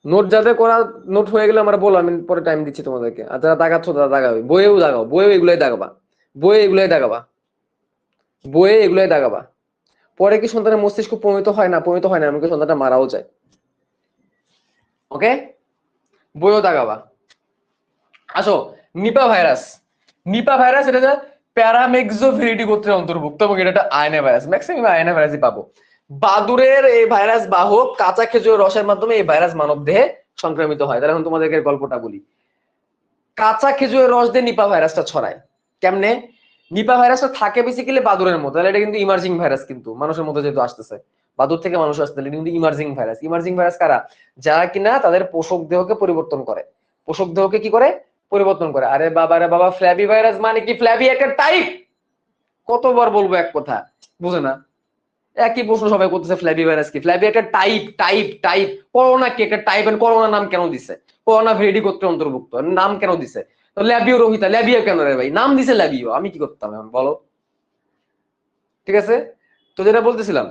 নোট যাদের করা, নোট হয়ে গেলে আমরা বলো, আমি পরে টাইম দিচ্ছি তোমাদেরকে। আর যারা দাগাচ্ছ তারা দাগাবে, বইয়েও দাগাও, বইয়েও এগুলাই দাগাবা, বইয়ে এগুলাই দাগাবা, বইয়ে এগুলাই দাগাবা। পরে কি সন্তানের মস্তিষ্ক প্রমিত হয় না? প্রমিত হয় না, এমনকি সন্তানটা মারাও যায়। ওকে, বইও দাগাবা। আসো, নিপা ভাইরাস। নিপা ভাইরাস এটা প্যারামেক্সোভিরিডি গোত্রের অন্তর্ভুক্ত এবং এটা একটা আয়না ভাইরাস, ম্যাক্সিমাম আয়না ভাইরাসই পাবো। বাদুরের এই ভাইরাস বাহক কাঁচা খেজুরের রসের মাধ্যমে এই ভাইরাস মানব দেহে সংক্রমিত হয়। তাহলে এখন তোমাদেরকে গল্পটা বলি। কাঁচা খেজুরের রস দিয়ে নিপা ভাইরাসটা ছড়ায় কেমনে? নিপা ভাইরাসটা থাকে বেসিক্যালি বাদুরের মধ্যে, তাহলে এটা কিন্তু ইমার্জিং ভাইরাস, কিন্তু মানুষের মধ্যে যেহেতু আসতেছে, বাদুর থেকে মানুষ আসতে, তাহলে কিন্তু ইমার্জিং ভাইরাস। ইমার্জিং ভাইরাস কারা? যারা কিনা তাদের পোষক দেহকে পরিবর্তন করে, পোষক দেহকে কি করে পরিবর্তন করে। আরে বাবা রে বাবা, ফ্ল্যাবি ভাইরাস মানে কি? ফ্ল্যাবি একটা টাইপ, কতবার বলবো এক কথা, বুঝে না? একই প্রশ্ন সবাই করতেছে, ফ্ল্যাবি ভাইরাস কি? ফ্ল্যাবি একটা টাইপ, টাইপ টাইপ। করোনা কি একটা টাইপ? এন্ড করোনা নাম কেন দিছে? করোনা ভিরিডি গোত্রের অন্তর্ভুক্ত, নাম কেন দিছে? তো ল্যাবিও রোহিতা, ল্যাবিও কেন রে ভাই? নাম দিছে ল্যাবিও, আমি কি করতাম এখন বলো? ঠিক আছে, তো যেটা বলতেছিলাম,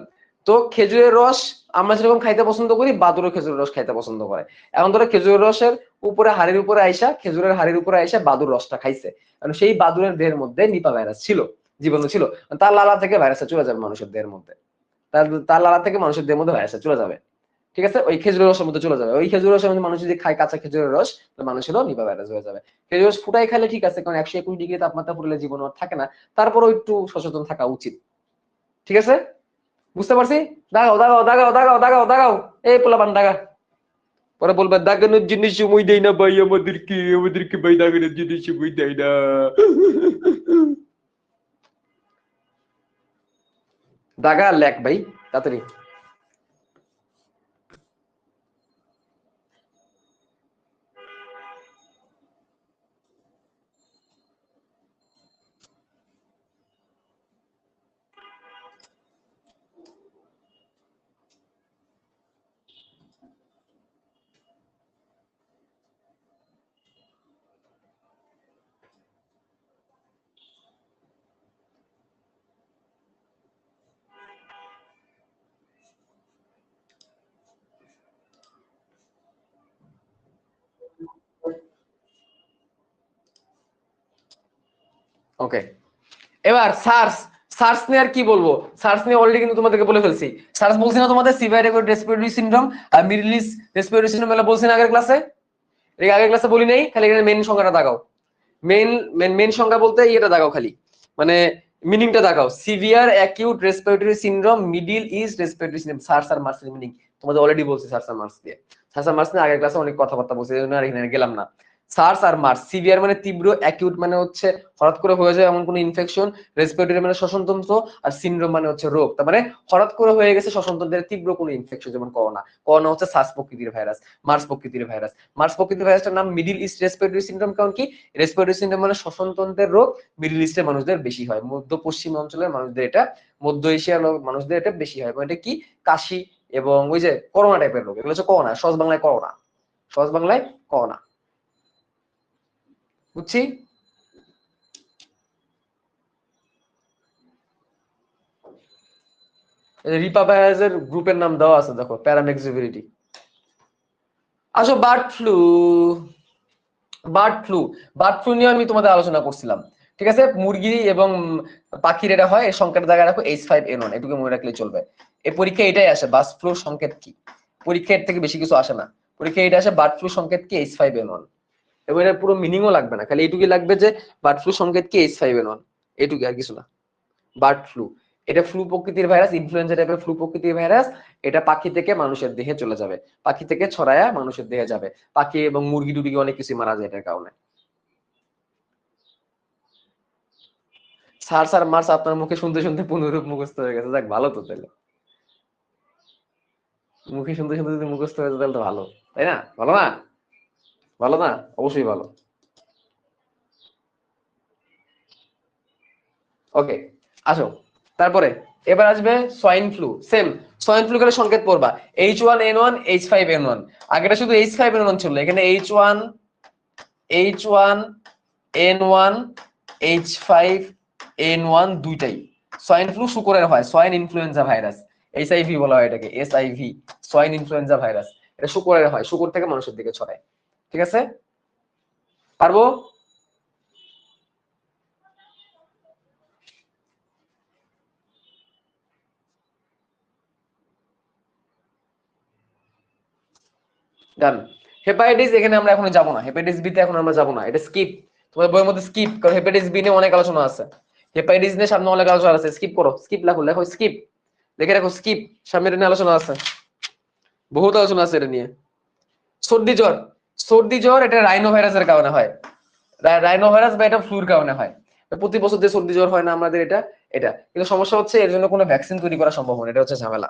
তো খেজুরের রস আমরা যেরকম খাইতে পছন্দ করি, বাদুরও খেজুরের রস খাইতে পছন্দ করে। এখন ধরো খেজুরের রসের উপরে হাড়ির উপরে আইসা, খেজুরের হাড়ির উপরে আইসা বাদুর রসটা খাইছে, কারণ সেই বাদুরের দেহের মধ্যে নিপা ভাইরাস ছিল, জীবাণু ছিল, তার লালা থেকে ভাইরাসটা চলে যাবে মানুষের দেহের মধ্যে, তার লালা থেকে মানুষের দেহের মধ্যে ভাইরাসটা চলে যাবে। ঠিক আছে, ওই খেজুরের রসের মধ্যে চলে যাবে, ওই খেজুরের রসের মধ্যে মানুষ যদি খায় কাঁচা খেজুরের রস, মানুষেরও নিপা ভাইরাস হয়ে যাবে। খেজুরের রস ফুটাই খাইলে ঠিক আছে, কারণ 121 ডিগ্রি তাপমাত্রা পড়লে জীবাণু আর থাকে না, তারপরেও একটু সচেতন থাকা উচিত। ঠিক আছে, বুঝতে পারছি? দাগাও দাগাও দাগাও দাগাও দাগাও দাগাও, এই পোলাপান দাগা। পরে বলবে দাগানোর জন্য সময় দেয় না ভাই, আমাদেরকে ভাই দাগানোর জন্য সময় দেয় না। দাগা লেখ ভাই তাড়াতাড়ি। ওকে, এবার সার্স। সার্স নিয়ে আর কি বলবো? সার্স নিয়ে অলরেডি কিন্তু তোমাদেরকে বলে ফেলছি। সার্স বলছি না তোমাদের, সিভিয়ার অ্যাকুইট রেসপিরেটরি সিনড্রোম আর মিডল ইস্ট রেসপিরেটরি সিনড্রোম, এগুলো বলছি না আগের ক্লাসে? এই আগের ক্লাসে বলি নাই? খালি এখানে মেইন সংখ্যাটা দাগাও, মেইন মেইন সংখ্যা বলতে ইয়েটা দাগাও, খালি মানে মিনিংটা দাগাও। Severe acute respiratory syndrome, middle east respiratory syndrome, SARS আর মার্স এর মিনিং তোমাদের অলরেডি বলছি। সার্স আর মার্স দিয়ে, সার্স আর মার্স নিয়ে আগের ক্লাসে অনেক কথাবার্তা বলছি, এই জন্য আর এখানে গেলাম না। সার্স আর মার্স, সিভিয়ার মানে তীব্র, অ্যাকিউট মানে হচ্ছে হঠাৎ করে হয়ে যায় এমন কোনো ইনফেকশন, রেসপিরেটরি মানে শ্বসনতন্ত্র, আর সিনড্রোম মানে হচ্ছে রোগ, তার মানে হঠাৎ করে হয়ে গেছে শ্বসনতন্ত্রের তীব্র কোনো ইনফেকশন, যেমন করোনা। করোনা হচ্ছে সার্স প্রকৃতির ভাইরাস, মার্স প্রকৃতির ভাইরাস। মার্স প্রকৃতির ভাইরাসটার নাম মিডল ইস্ট রেসপিরেটরি সিনড্রোম, কারণ কি রেসপিরেটরি সিনড্রোম মানে শ্বসনতন্ত্রের রোগ, মিডল ইস্টের মানুষদের বেশি হয়, মধ্য পশ্চিম অঞ্চলের মানুষদের এটা, মধ্য এশিয়ার মানুষদের এটা বেশি হয়। এটা কি কাশি এবং ওই যে করোনা টাইপের রোগ, এগুলো হচ্ছে করোনা, সহজ বাংলায় করোনা, সহজ বাংলায় করোনা, বুঝছি? রিপা ভাইরাসের গ্রুপের নাম দেওয়া আছে দেখো, প্যারামেক্সিভিরিটি। আসো bird flu. Bird flu, bird flu নিয়ে আমি তোমাদের আলোচনা করছিলাম। ঠিক আছে, মুরগি এবং পাখির এটা হয়, এর সংকেতের জায়গায় রাখো H5N1, এটুকু মনে রাখলে চলবে। এই পরীক্ষা এটাই আসে, বার্ড ফ্লুর সংকেত কি? পরীক্ষা এর থেকে বেশি কিছু আসে না, পরীক্ষা এটা আসে বার্ড ফ্লু সংকেত কি H5N1, এবং এর পুরো মিনিংও লাগবে না, খালি এইটুকুই লাগবে যে বার্ড ফ্লু সংকেত কি H5N1, এইটুকু, আর কিছু না। বার্ড ফ্লু এটা ফ্লু প্রকৃতির ভাইরাস, ইনফ্লুয়েঞ্জা টাইপের ফ্লু প্রকৃতির ভাইরাস। এটা পাখি থেকে মানুষের দেহে চলে যাবে, পাখি থেকে ছড়ায়া মানুষের দেহে যাবে, পাখি এবং মুরগি টুরগি অনেক কিছু মারা যায় এটার কারণে। সার্স আর মার্স আপনার মুখে শুনতে শুনতে পুনরূপ মুখস্থ হয়ে গেছে, যাক ভালো তো, তাহলে মুখে শুনতে শুনতে যদি মুখস্থ হয়ে যায় তাহলে তো ভালো, তাই না? ভালো না? ভালো না? অবশ্যই ভালো। ওকে, আসো তারপরে এবার আসবে swine flu. Same swine flu করে সংকেত পড়বা H1N1 H5N1, আগেটা শুধু H5N1 ছিল, এখানে H1N1 H5N1 দুইটাই। সোয়াইন ফ্লু শুকরের হয়, সোয়াইন ইনফ্লুয়েঞ্জা ভাইরাস, SIV বলা হয় এটাকে, SIV সোয়াইন ইনফ্লুয়েঞ্জা ভাইরাস। এটা শুকরের হয়, শুকর থেকে মানুষের দিকে ছড়ায়। ঠিক আছে, পারবো? ডান। হেপাটাইটিস এখানে আমরা এখন যাব না, হেপাটাইটিস বি তে এখন আমরা যাব না, এটা স্কিপ, তোমাদের বইয়ের মধ্যে স্কিপ, কারণ হেপাটাইটিস বি নিয়ে অনেক আলোচনা আছে। হেপাটাইটিস নিয়ে সামনে অনেক আলোচনা আছে, স্কিপ করো, স্কিপ লেখো, লেখো স্কিপ, লিখে রাখো স্কিপ, সামনে এটা নিয়ে আলোচনা আছে, বহুত আলোচনা আছে এটা নিয়ে। সর্দি জ্বর, সর্দি জ্বর এটা রাইনো ভাইরাসের কারণে হয়, রাইনো ভাইরাস বা এটা ফ্লুর কারণে হয়। প্রতি বছর যে সর্দি জ্বর হয় না আমাদের, এটা এটা কিন্তু সমস্যা হচ্ছে এর জন্য কোনো ভ্যাকসিন তৈরি করা সম্ভব নয়, এটা হচ্ছে ঝামেলা,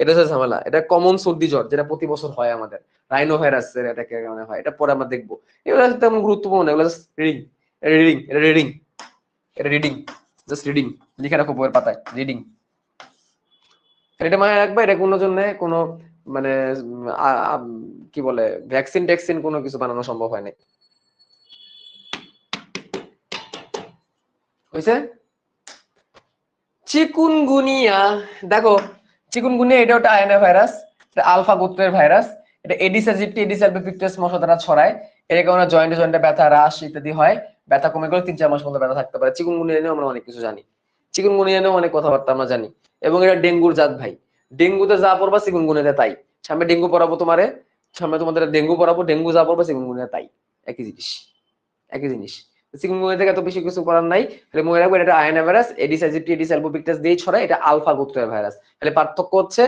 এটা হচ্ছে ঝামেলা। এটা কমন সর্দি জ্বর যেটা প্রতি বছর হয় আমাদের, রাইনো ভাইরাসের এটাকে কারণে হয়, এটা পরে আমরা দেখবো। এগুলো তেমন গুরুত্বপূর্ণ না, এগুলো জাস্ট রিডিং, রিডিং, এটা রিডিং, এটা রিডিং, জাস্ট রিডিং, লিখে রাখো বইয়ের পাতায় রিডিং। এটা মানে রাখবে, এটা কোনো জন্য কোনো মানে কি বলে ভ্যাকসিন ট্যাকসিন কোনো কিছু বানানো সম্ভব হয় নাই। হয়েছে? চিকুনগুনিয়া, দেখো চিকুনগুনিয়া এটা একটা আয়না ভাইরাস, এটা আলফা গোত্রের ভাইরাস, এটা এডিস আইজিপ্টি এডিস আলবিপিক্টাস মশা দ্বারা ছড়ায়, এর কারণে জয়েন্টে জয়েন্টে ব্যথা, রাশ ইত্যাদি হয়, ব্যথা কমে গেলে 3-4 মাস পর্যন্ত ব্যথা থাকতে পারে। চিকুনগুনিয়া নিয়ে আমরা অনেক কিছু জানি, চিকুনগুনিয়া নিয়ে অনেক কথাবার্তা আমরা জানি, এবং এটা ডেঙ্গুর জাত ভাই, ডেঙ্গুতে যা পড়বা চিকুনগুনিয়াতে তাই। সামনে ডেঙ্গু পড়াবো তোমারে, সামনে তোমাদের ডেঙ্গু পড়াবো, ডেঙ্গু যা পড়বা চিকুনগুনিয়া তাই, একই জিনিস, একই জিনিস। চিকুনগুনিয়া থেকে এত বেশি কিছু করার নাই, তাহলে মনে রাখবেন এটা আয়না ভাইরাস, এডিস আইজিপ্টি এডিস আলবিপিক্টাস দিয়ে ছড়ায়, এটা আলফা গোত্রের ভাইরাস। তাহলে পার্থক্য হচ্ছে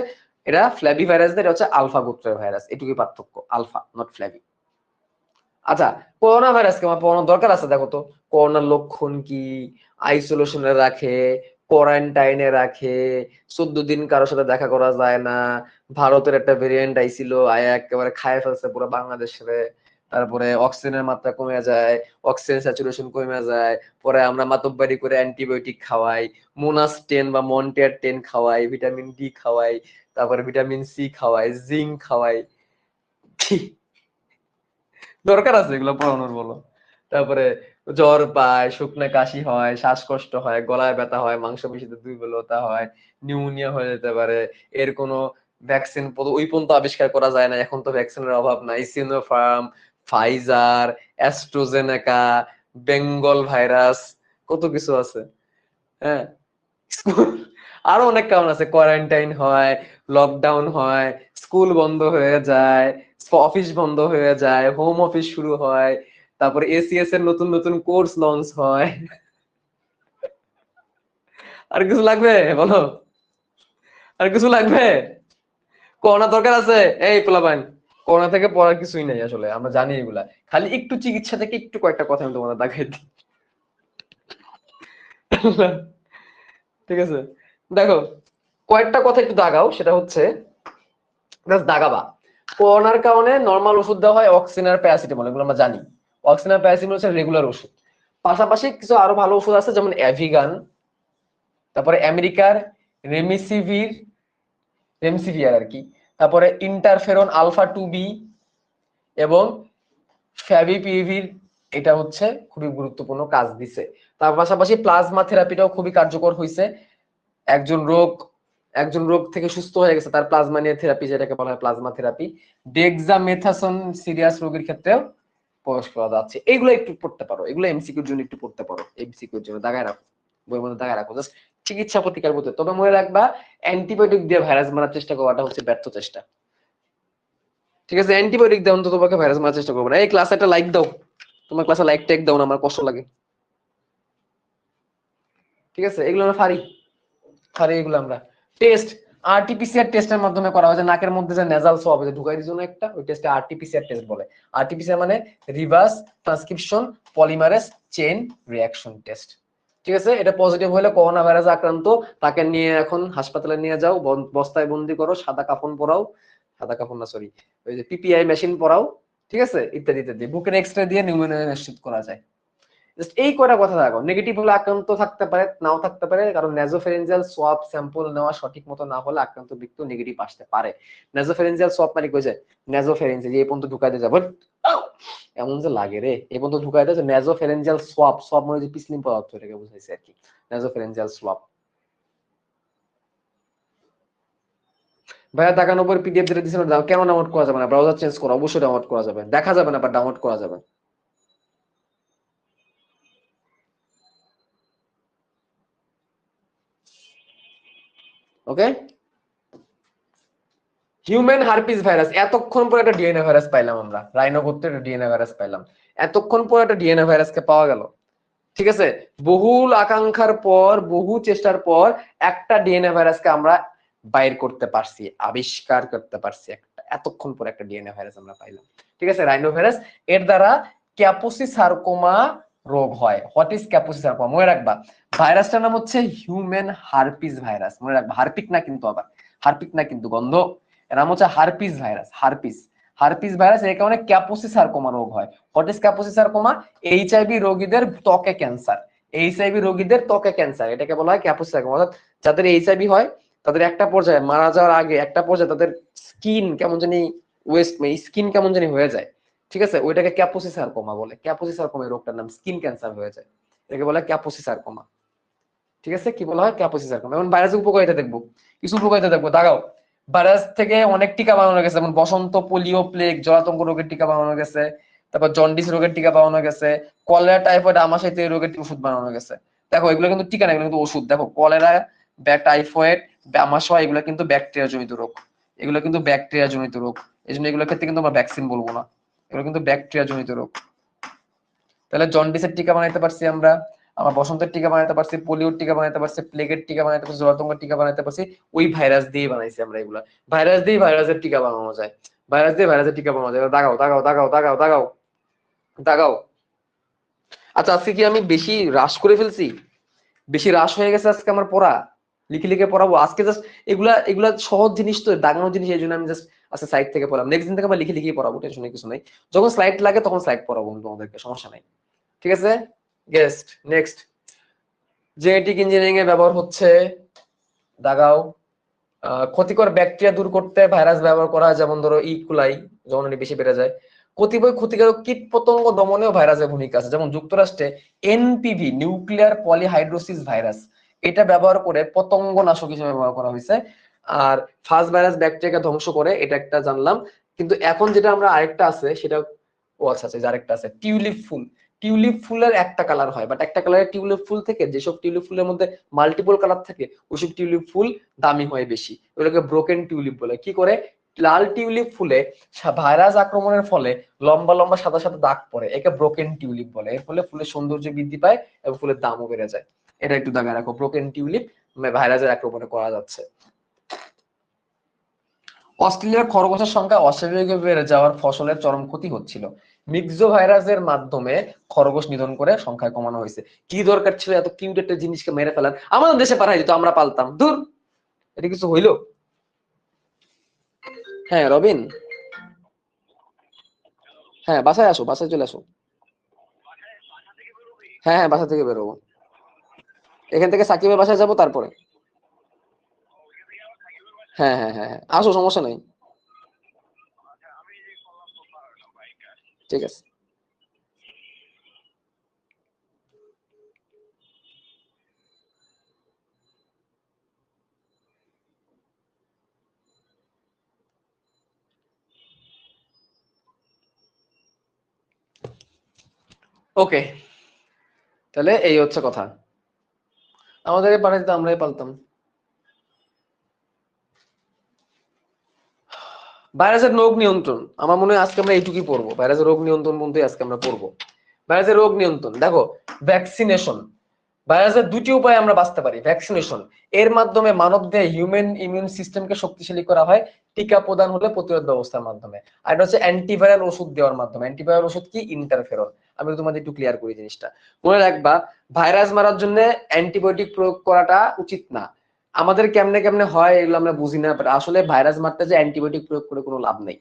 এটা ফ্ল্যাভি ভাইরাস, এটা হচ্ছে আলফা গোত্রের ভাইরাস, এটুকুই পার্থক্য, আলফা নট ফ্ল্যাভি। আচ্ছা, করোনা ভাইরাস কে আমার পড়ানোর দরকার আছে? দেখো তো করোনার লক্ষণ কি, আইসোলেশনে রাখে, কোয়ারেন্টাইনে রাখে, 14 দিন কারোর সাথে দেখা করা যায় না, ভারতের একটা ভেরিয়েন্ট আইছিল, আয়া একেবারে খায় ফেলছে পুরো বাংলাদেশে, তারপরে অক্সিজেনের মাত্রা কমে যায়, অক্সিজেন স্যাচুরেশন কমে যায়, পরে আমরা মাতব্বারি করে অ্যান্টিবায়োটিক খাওয়াই, মোনাস 10 বা মন্টেয়ার 10 খাওয়াই, ভিটামিন ডি খাওয়াই, তারপরে ভিটামিন সি খাওয়াই, জিঙ্ক খাওয়াই, দরকার আছে এগুলো পড়ানোর বলো? তারপরে জ্বর পায়, শুকনো কাশি হয়, শ্বাসকষ্ট হয়, গলায় ব্যথা হয়, মাংসপেশিতে দুর্বলতা হয়, নিউমোনিয়া হয়ে যেতে পারে, এর কোনো ভ্যাকসিন ওই পর্যন্ত আবিষ্কার করা যায় না, এখন তো ভ্যাকসিনের অভাব নাই, Sinopharm, Pfizer, AstraZeneca, Bengal virus, কত কিছু আছে। হ্যাঁ, আরো অনেক কারণ আছে, কোয়ারেন্টাইন হয়, লকডাউন হয়, স্কুল বন্ধ হয়ে যায়, অফিস বন্ধ হয়ে যায়, হোম অফিস শুরু হয়, তারপরে এসিএস এর নতুন নতুন কোর্স লঞ্চ হয়। আর কিছু লাগবে বলো? আর কিছু লাগবে? করোনা দরকার আছে? এই পোলাপান, করোনা থেকে পড়ার কিছুই নাই আসলে, আমরা জানি এগুলা, খালি একটু চিকিৎসা থেকে একটু কয়েকটা কথা আমি তোমাদের দেখাই দিই। ঠিক আছে, দেখো কয়েকটা কথা একটু দাগাও, সেটা হচ্ছে দাগাবা। করোনার কারণে নরমাল ওষুধ দেওয়া হয় অক্সিজেন আর প্যারাসিটামল, এগুলো আমরা জানি। অক্সিজেন আর প্যারাসিটামল হচ্ছে রেগুলার ওষুধ, পাশাপাশি কিছু আরো ভালো ওষুধ আছে, যেমন অ্যাভিগান, তারপরে আমেরিকার রেমডেসিভির, রেমসিভিয়ার আর কি, তারপরে ইন্টারফেরন আলফা 2B এবং ফ্যাভিপিভির, এটা হচ্ছে খুবই গুরুত্বপূর্ণ কাজ দিছে। তার পাশাপাশি প্লাজমা থেরাপিটাও খুবই কার্যকর হয়েছে, একজন রোগ থেকে সুস্থ হয়ে গেছে, তার প্লাজমা নিয়ে থেরাপি, যেটাকে বলা হয় প্লাজমা থেরাপি। ডেক্সামেথাসন সিরিয়াস রোগীর ক্ষেত্রেও প্রয়োগ করা যাচ্ছে। এগুলো একটু পড়তে পারো, এগুলো এমসিকিউর জন্য একটু পড়তে পারো, এমসিকিউর জন্য দাগায় রাখো, বইয়ের মধ্যে দাগায় রাখো, জাস্ট চিকিৎসা প্রতিকার বলতে। তবে মনে রাখবা, অ্যান্টিবায়োটিক দিয়ে ভাইরাস মারার চেষ্টা করাটা হচ্ছে ব্যর্থ চেষ্টা, ঠিক আছে? অ্যান্টিবায়োটিক দিয়ে অন্তত পক্ষে ভাইরাস মারার চেষ্টা করবে না। এই ক্লাসে একটা লাইক দাও, তোমার ক্লাসে লাইক টেক দাও না, আমার কষ্ট লাগে, ঠিক আছে? এগুলো আমরা ফারি এগুলো আমরা। টেস্ট আরটিপিসিআর টেস্টের মাধ্যমে করা হয়, যে নাকের মধ্যে যে নেজাল সোয়াব আছে ঢুকাই দিছো না একটা, ওই টেস্টে আরটিপিসিআর টেস্ট বলে। আরটিপিসিআর মানে reverse transcription polymerase chain reaction test, ঠিক আছে? এটা পজিটিভ হলে করোনা ভাইরাস আক্রান্ত, তাকে নিয়ে এখন হাসপাতালে নিয়ে যাও, বস্তায় বন্দি করো, সাদা কাফন পরাও, সাদা কাফন না সরি, ওই যে পিপিআই মেশিন পরাও, ঠিক আছে? ইত্যাদি ইত্যাদি। বুকের এক্সরে দিয়ে নিউমোনিয়া নিশ্চিত করা যায়। জাস্ট এই কয়টা কথা থাকো। নেগেটিভ হলে আক্রান্ত থাকতে পারে, নাও থাকতে পারে, কারণ নেজোফেরেঞ্জিয়াল সোয়াব স্যাম্পল নেওয়া সঠিক মতো না হলে আক্রান্ত ব্যক্তি নেগেটিভ আসতে পারে। নেজোফেরেঞ্জিয়াল সোয়াব মানে কই যায়, নেজোফেরেঞ্জিয়াল এই পর্যন্ত ঢুকাই দিয়ে যাবো, এমন যে লাগে রে, এই পর্যন্ত ঢুকাই দিয়ে নেজোফেরেঞ্জিয়াল সোয়াব, সোয়াব মানে যে পিছলিম পদার্থ, এটাকে বুঝাইছে আর কি, নেজোফেরেঞ্জিয়াল সোয়াব। ভাইয়া টাকা 90 পিডিএফ দিতে দিছেন, কেন ডাউনলোড করা যাবে না? ব্রাউজার চেঞ্জ করো, অবশ্যই ডাউনলোড করা যাবে, দেখা যাবে না বাট ডাউনলোড করা যাবে। ওকে, হিউম্যান হারপিস ভাইরাস, এতক্ষণ পরে একটা ডিএনএ ভাইরাস পাইলাম আমরা, রাইনো গোত্রের ডিএনএ ভাইরাস পাইলাম, এতক্ষণ পরে একটা ডিএনএ ভাইরাসকে পাওয়া গেল। ঠিক আছে, বহুল আকাঙ্ক্ষার পর, বহু চেষ্টার পর একটা ডিএনএ ভাইরাসকে আমরা বাইর করতে পারছি, আবিষ্কার করতে পারছি। একটা এতক্ষণ পর একটা ডিএনএ ভাইরাস আমরা পাইলাম। ঠিক আছে, রাইনো ভাইরাস। এর দ্বারা ক্যাপোসি সার্কোমা রোগ হয়। What is ক্যাপোসি sarcoma? মনে রাখবা ভাইরাসটার নাম হচ্ছে হিউম্যান হারপিস ভাইরাস। মনে রাখবা, হারপিক না কিন্তু, আবার হারপিক না কিন্তু, গন্ধ। এর নাম হচ্ছে herpes virus, herpes. Herpes virus এর কারণে ক্যাপোসি সার্কোমা রোগ হয়। What is ক্যাপোসি sarcoma? এইচআইভি রোগীদের ত্বকে ক্যান্সার, এইচআইভি রোগীদের ত্বকে ক্যান্সার, এটাকে বলা হয় ক্যাপোসি সার্কোমা। অর্থাৎ যাদের এইচআইভি হয় তাদের একটা পর্যায়ে মারা যাওয়ার আগে একটা পর্যায়ে তাদের স্কিন কেমন জানি ওয়েস্ট, স্কিন কেমন জানি হয়ে যায়। ঠিক আছে, ওইটাকে ক্যাপোসি সার্কোমা বলে। ক্যাপোসি সার্কোমা রোগটার নাম, স্কিন ক্যান্সার হয়ে যায়, এটাকে বলা হয় ক্যাপোসি সার্কোমা। ঠিক আছে, কি বলা হয়? ক্যাপোসি সার্কোমা। এখন ভাইরাসের উপকারিতা দেখবো, কিছু উপকারিতা দেখবো। দাগাও, ভাইরাস থেকে অনেক টিকা বানানো গেছে, যেমন বসন্ত, পোলিও, প্লেগ, জলাতঙ্ক রোগের টিকা বানানো গেছে, তারপর জন্ডিস রোগের টিকা বানানো গেছে, কলেরা, টাইফয়েড, আমাশয় রোগের ওষুধ বানানো গেছে। দেখো এগুলো কিন্তু টিকা না, এগুলো কিন্তু ওষুধ। দেখো কলেরা, টাইফয়েড, আমাশয়, এগুলো কিন্তু ব্যাকটেরিয়া জনিত রোগ, এগুলো কিন্তু ব্যাকটেরিয়া জনিত রোগ। এই জন্য এগুলোর ক্ষেত্রে কিন্তু আমরা ভ্যাকসিন বলবো না, এগুলো কিন্তু ব্যাকটেরিয়া জনিত রোগ। তাহলে জন্ডিসের টিকা বানাইতে পারছি আমরা, আমরা বসন্তের টিকা বানাইতে পারছি, পোলিওর টিকা বানাইতে পারছি, প্লেগের টিকা বানাইতে পারছি, জলাতঙ্কের টিকা বানাইতে পারছি। ওই ভাইরাস দিয়ে বানাইছি আমরা এগুলা। ভাইরাস দিয়ে ভাইরাসের টিকা বানানো যায়, ভাইরাস দিয়ে ভাইরাসের টিকা বানানো যায়। দাগাও দাগাও দাগাও দাগাও দাগাও দাগাও। আচ্ছা, আজকে কি আমি বেশি রাশ করে ফেলছি? বেশি রাশ হয়ে গেছে আজকে আমার পড়া? লিখে লিখে পড়াবো আজকে? জাস্ট এগুলা এগুলা সহজ জিনিস তো, দাগানোর জিনিস, এই জন্য আমি জাস্ট আজকে সাইড থেকে পড়াম। নেক্সট দিন থেকে আমরা লিখে লিখেই পড়াবো, টেনশনের কিছু নাই। যখন স্লাইড লাগে তখন স্লাইড পড়াবো তোমাদেরকে, সমস্যা নাই। ঠিক আছে, গেস্ট নেক্সট। জেনেটিক ইঞ্জিনিয়ারিং এ ব্যবহার হচ্ছে, দাগাও, ক্ষতিকর ব্যাকটেরিয়া দূর করতে ভাইরাস ব্যবহার করা হয়, যেমন ধরো ইকুলাই, যখন এটি বেশি বেড়ে যায়। কতিপয় ক্ষতিকারক কীট পতঙ্গ দমনেও ভাইরাসের ভূমিকা আছে, যেমন যুক্তরাষ্ট্রে এনপিভি, নিউক্লিয়ার পলিহাইড্রোসিস ভাইরাস, এটা ব্যবহার করে পতঙ্গ নাশক হিসেবে ব্যবহার করা হয়েছে। আর ফাজ ভাইরাস ব্যাকটেরিয়াকে ধ্বংস করে, এটা একটা জানলাম। কিন্তু এখন যেটা আমরা আরেকটা আছে সেটা, ও আচ্ছা আচ্ছা, আরেকটা আছে টিউলিপ ফুল। টিউলিপ ফুলের একটা কালার হয়, বাট একটা কালারের টিউলিপ ফুল থেকে, যেসব টিউলিপ ফুলের মধ্যে মাল্টিপল কালার থাকে ওইসব টিউলিপ ফুল দামি হয় বেশি, ওগুলোকে ব্রোকেন টিউলিপ বলে। কি করে? লাল টিউলিপ ফুলে ভাইরাস আক্রমণের ফলে লম্বা লম্বা সাদা সাদা দাগ পড়ে, একে ব্রোকেন টিউলিপ বলে। এর ফলে ফুলের সৌন্দর্য বৃদ্ধি পায় এবং ফুলের দামও বেড়ে যায়। এটা একটু দাগা রাখো, ব্রোকেন টিউলিপ ভাইরাসের আক্রমণে করা যাচ্ছে। অস্ট্রেলিয়ার খরগোশের সংখ্যা অস্বাভাবিকভাবে বেড়ে যাওয়ার ফসলের চরম ক্ষতি হচ্ছিল। মিক্সো ভাইরাসের মাধ্যমে খরগোশ নিধন করে সংখ্যা কমানো হয়েছে। কি দরকার ছিল এত কিউট একটা জিনিসকে মেরে ফেলার? আমাদের দেশে পাঠাই দিত, আমরা পালতাম। দূর, এটা কিছু হইলো? হ্যাঁ রবিন, হ্যাঁ বাসায় আসো, বাসায় চলে আসো। হ্যাঁ হ্যাঁ, বাসা থেকে বেরোবো, এখান থেকে সাকিবের বাসায় যাবো তারপরে। হ্যাঁ হ্যাঁ হ্যাঁ হ্যাঁ, আসো, সমস্যা নাই। ঠিক আছে। ওকে, তাহলে এই হচ্ছে কথা। আমাদের পাঠাইতে আমরাই পালতাম। ভাইরাসের রোগ নিয়ন্ত্রণ, আমার মনে হয় আজকে আমরা এইটুকুই পড়বো। ভাইরাসের রোগ নিয়ন্ত্রণ বলতে আজকে আমরা পড়বো। ভাইরাসের রোগ নিয়ন্ত্রণ, দেখো ভ্যাকসিনেশন। ভাইরাসের দুটি উপায়ে আমরা বাঁচতে পারি। ভ্যাকসিনেশন, এর মাধ্যমে মানবদেহে হিউম্যান ইমিউন সিস্টেমকে শক্তিশালী করা হয় টিকা প্রদান হলে প্রতিরোধ ব্যবস্থার মাধ্যমে। আর এটা হচ্ছে অ্যান্টিভাইরাল ওষুধ দেওয়ার মাধ্যমে। অ্যান্টিভাইরাল ওষুধ কি? ইন্টারফেরন। আমি তোমাদের একটু ক্লিয়ার করি জিনিসটা, মনে রাখবা। ভাইরাস মারার জন্য অ্যান্টিবায়োটিক প্রয়োগ করাটা উচিত না। আমাদের কেমনে কেমনে হয় এগুলো আমরা বুঝি না, বাট আসলে ভাইরাস মারতে যে অ্যান্টিবায়োটিক প্রয়োগ করে কোনো লাভ নেই।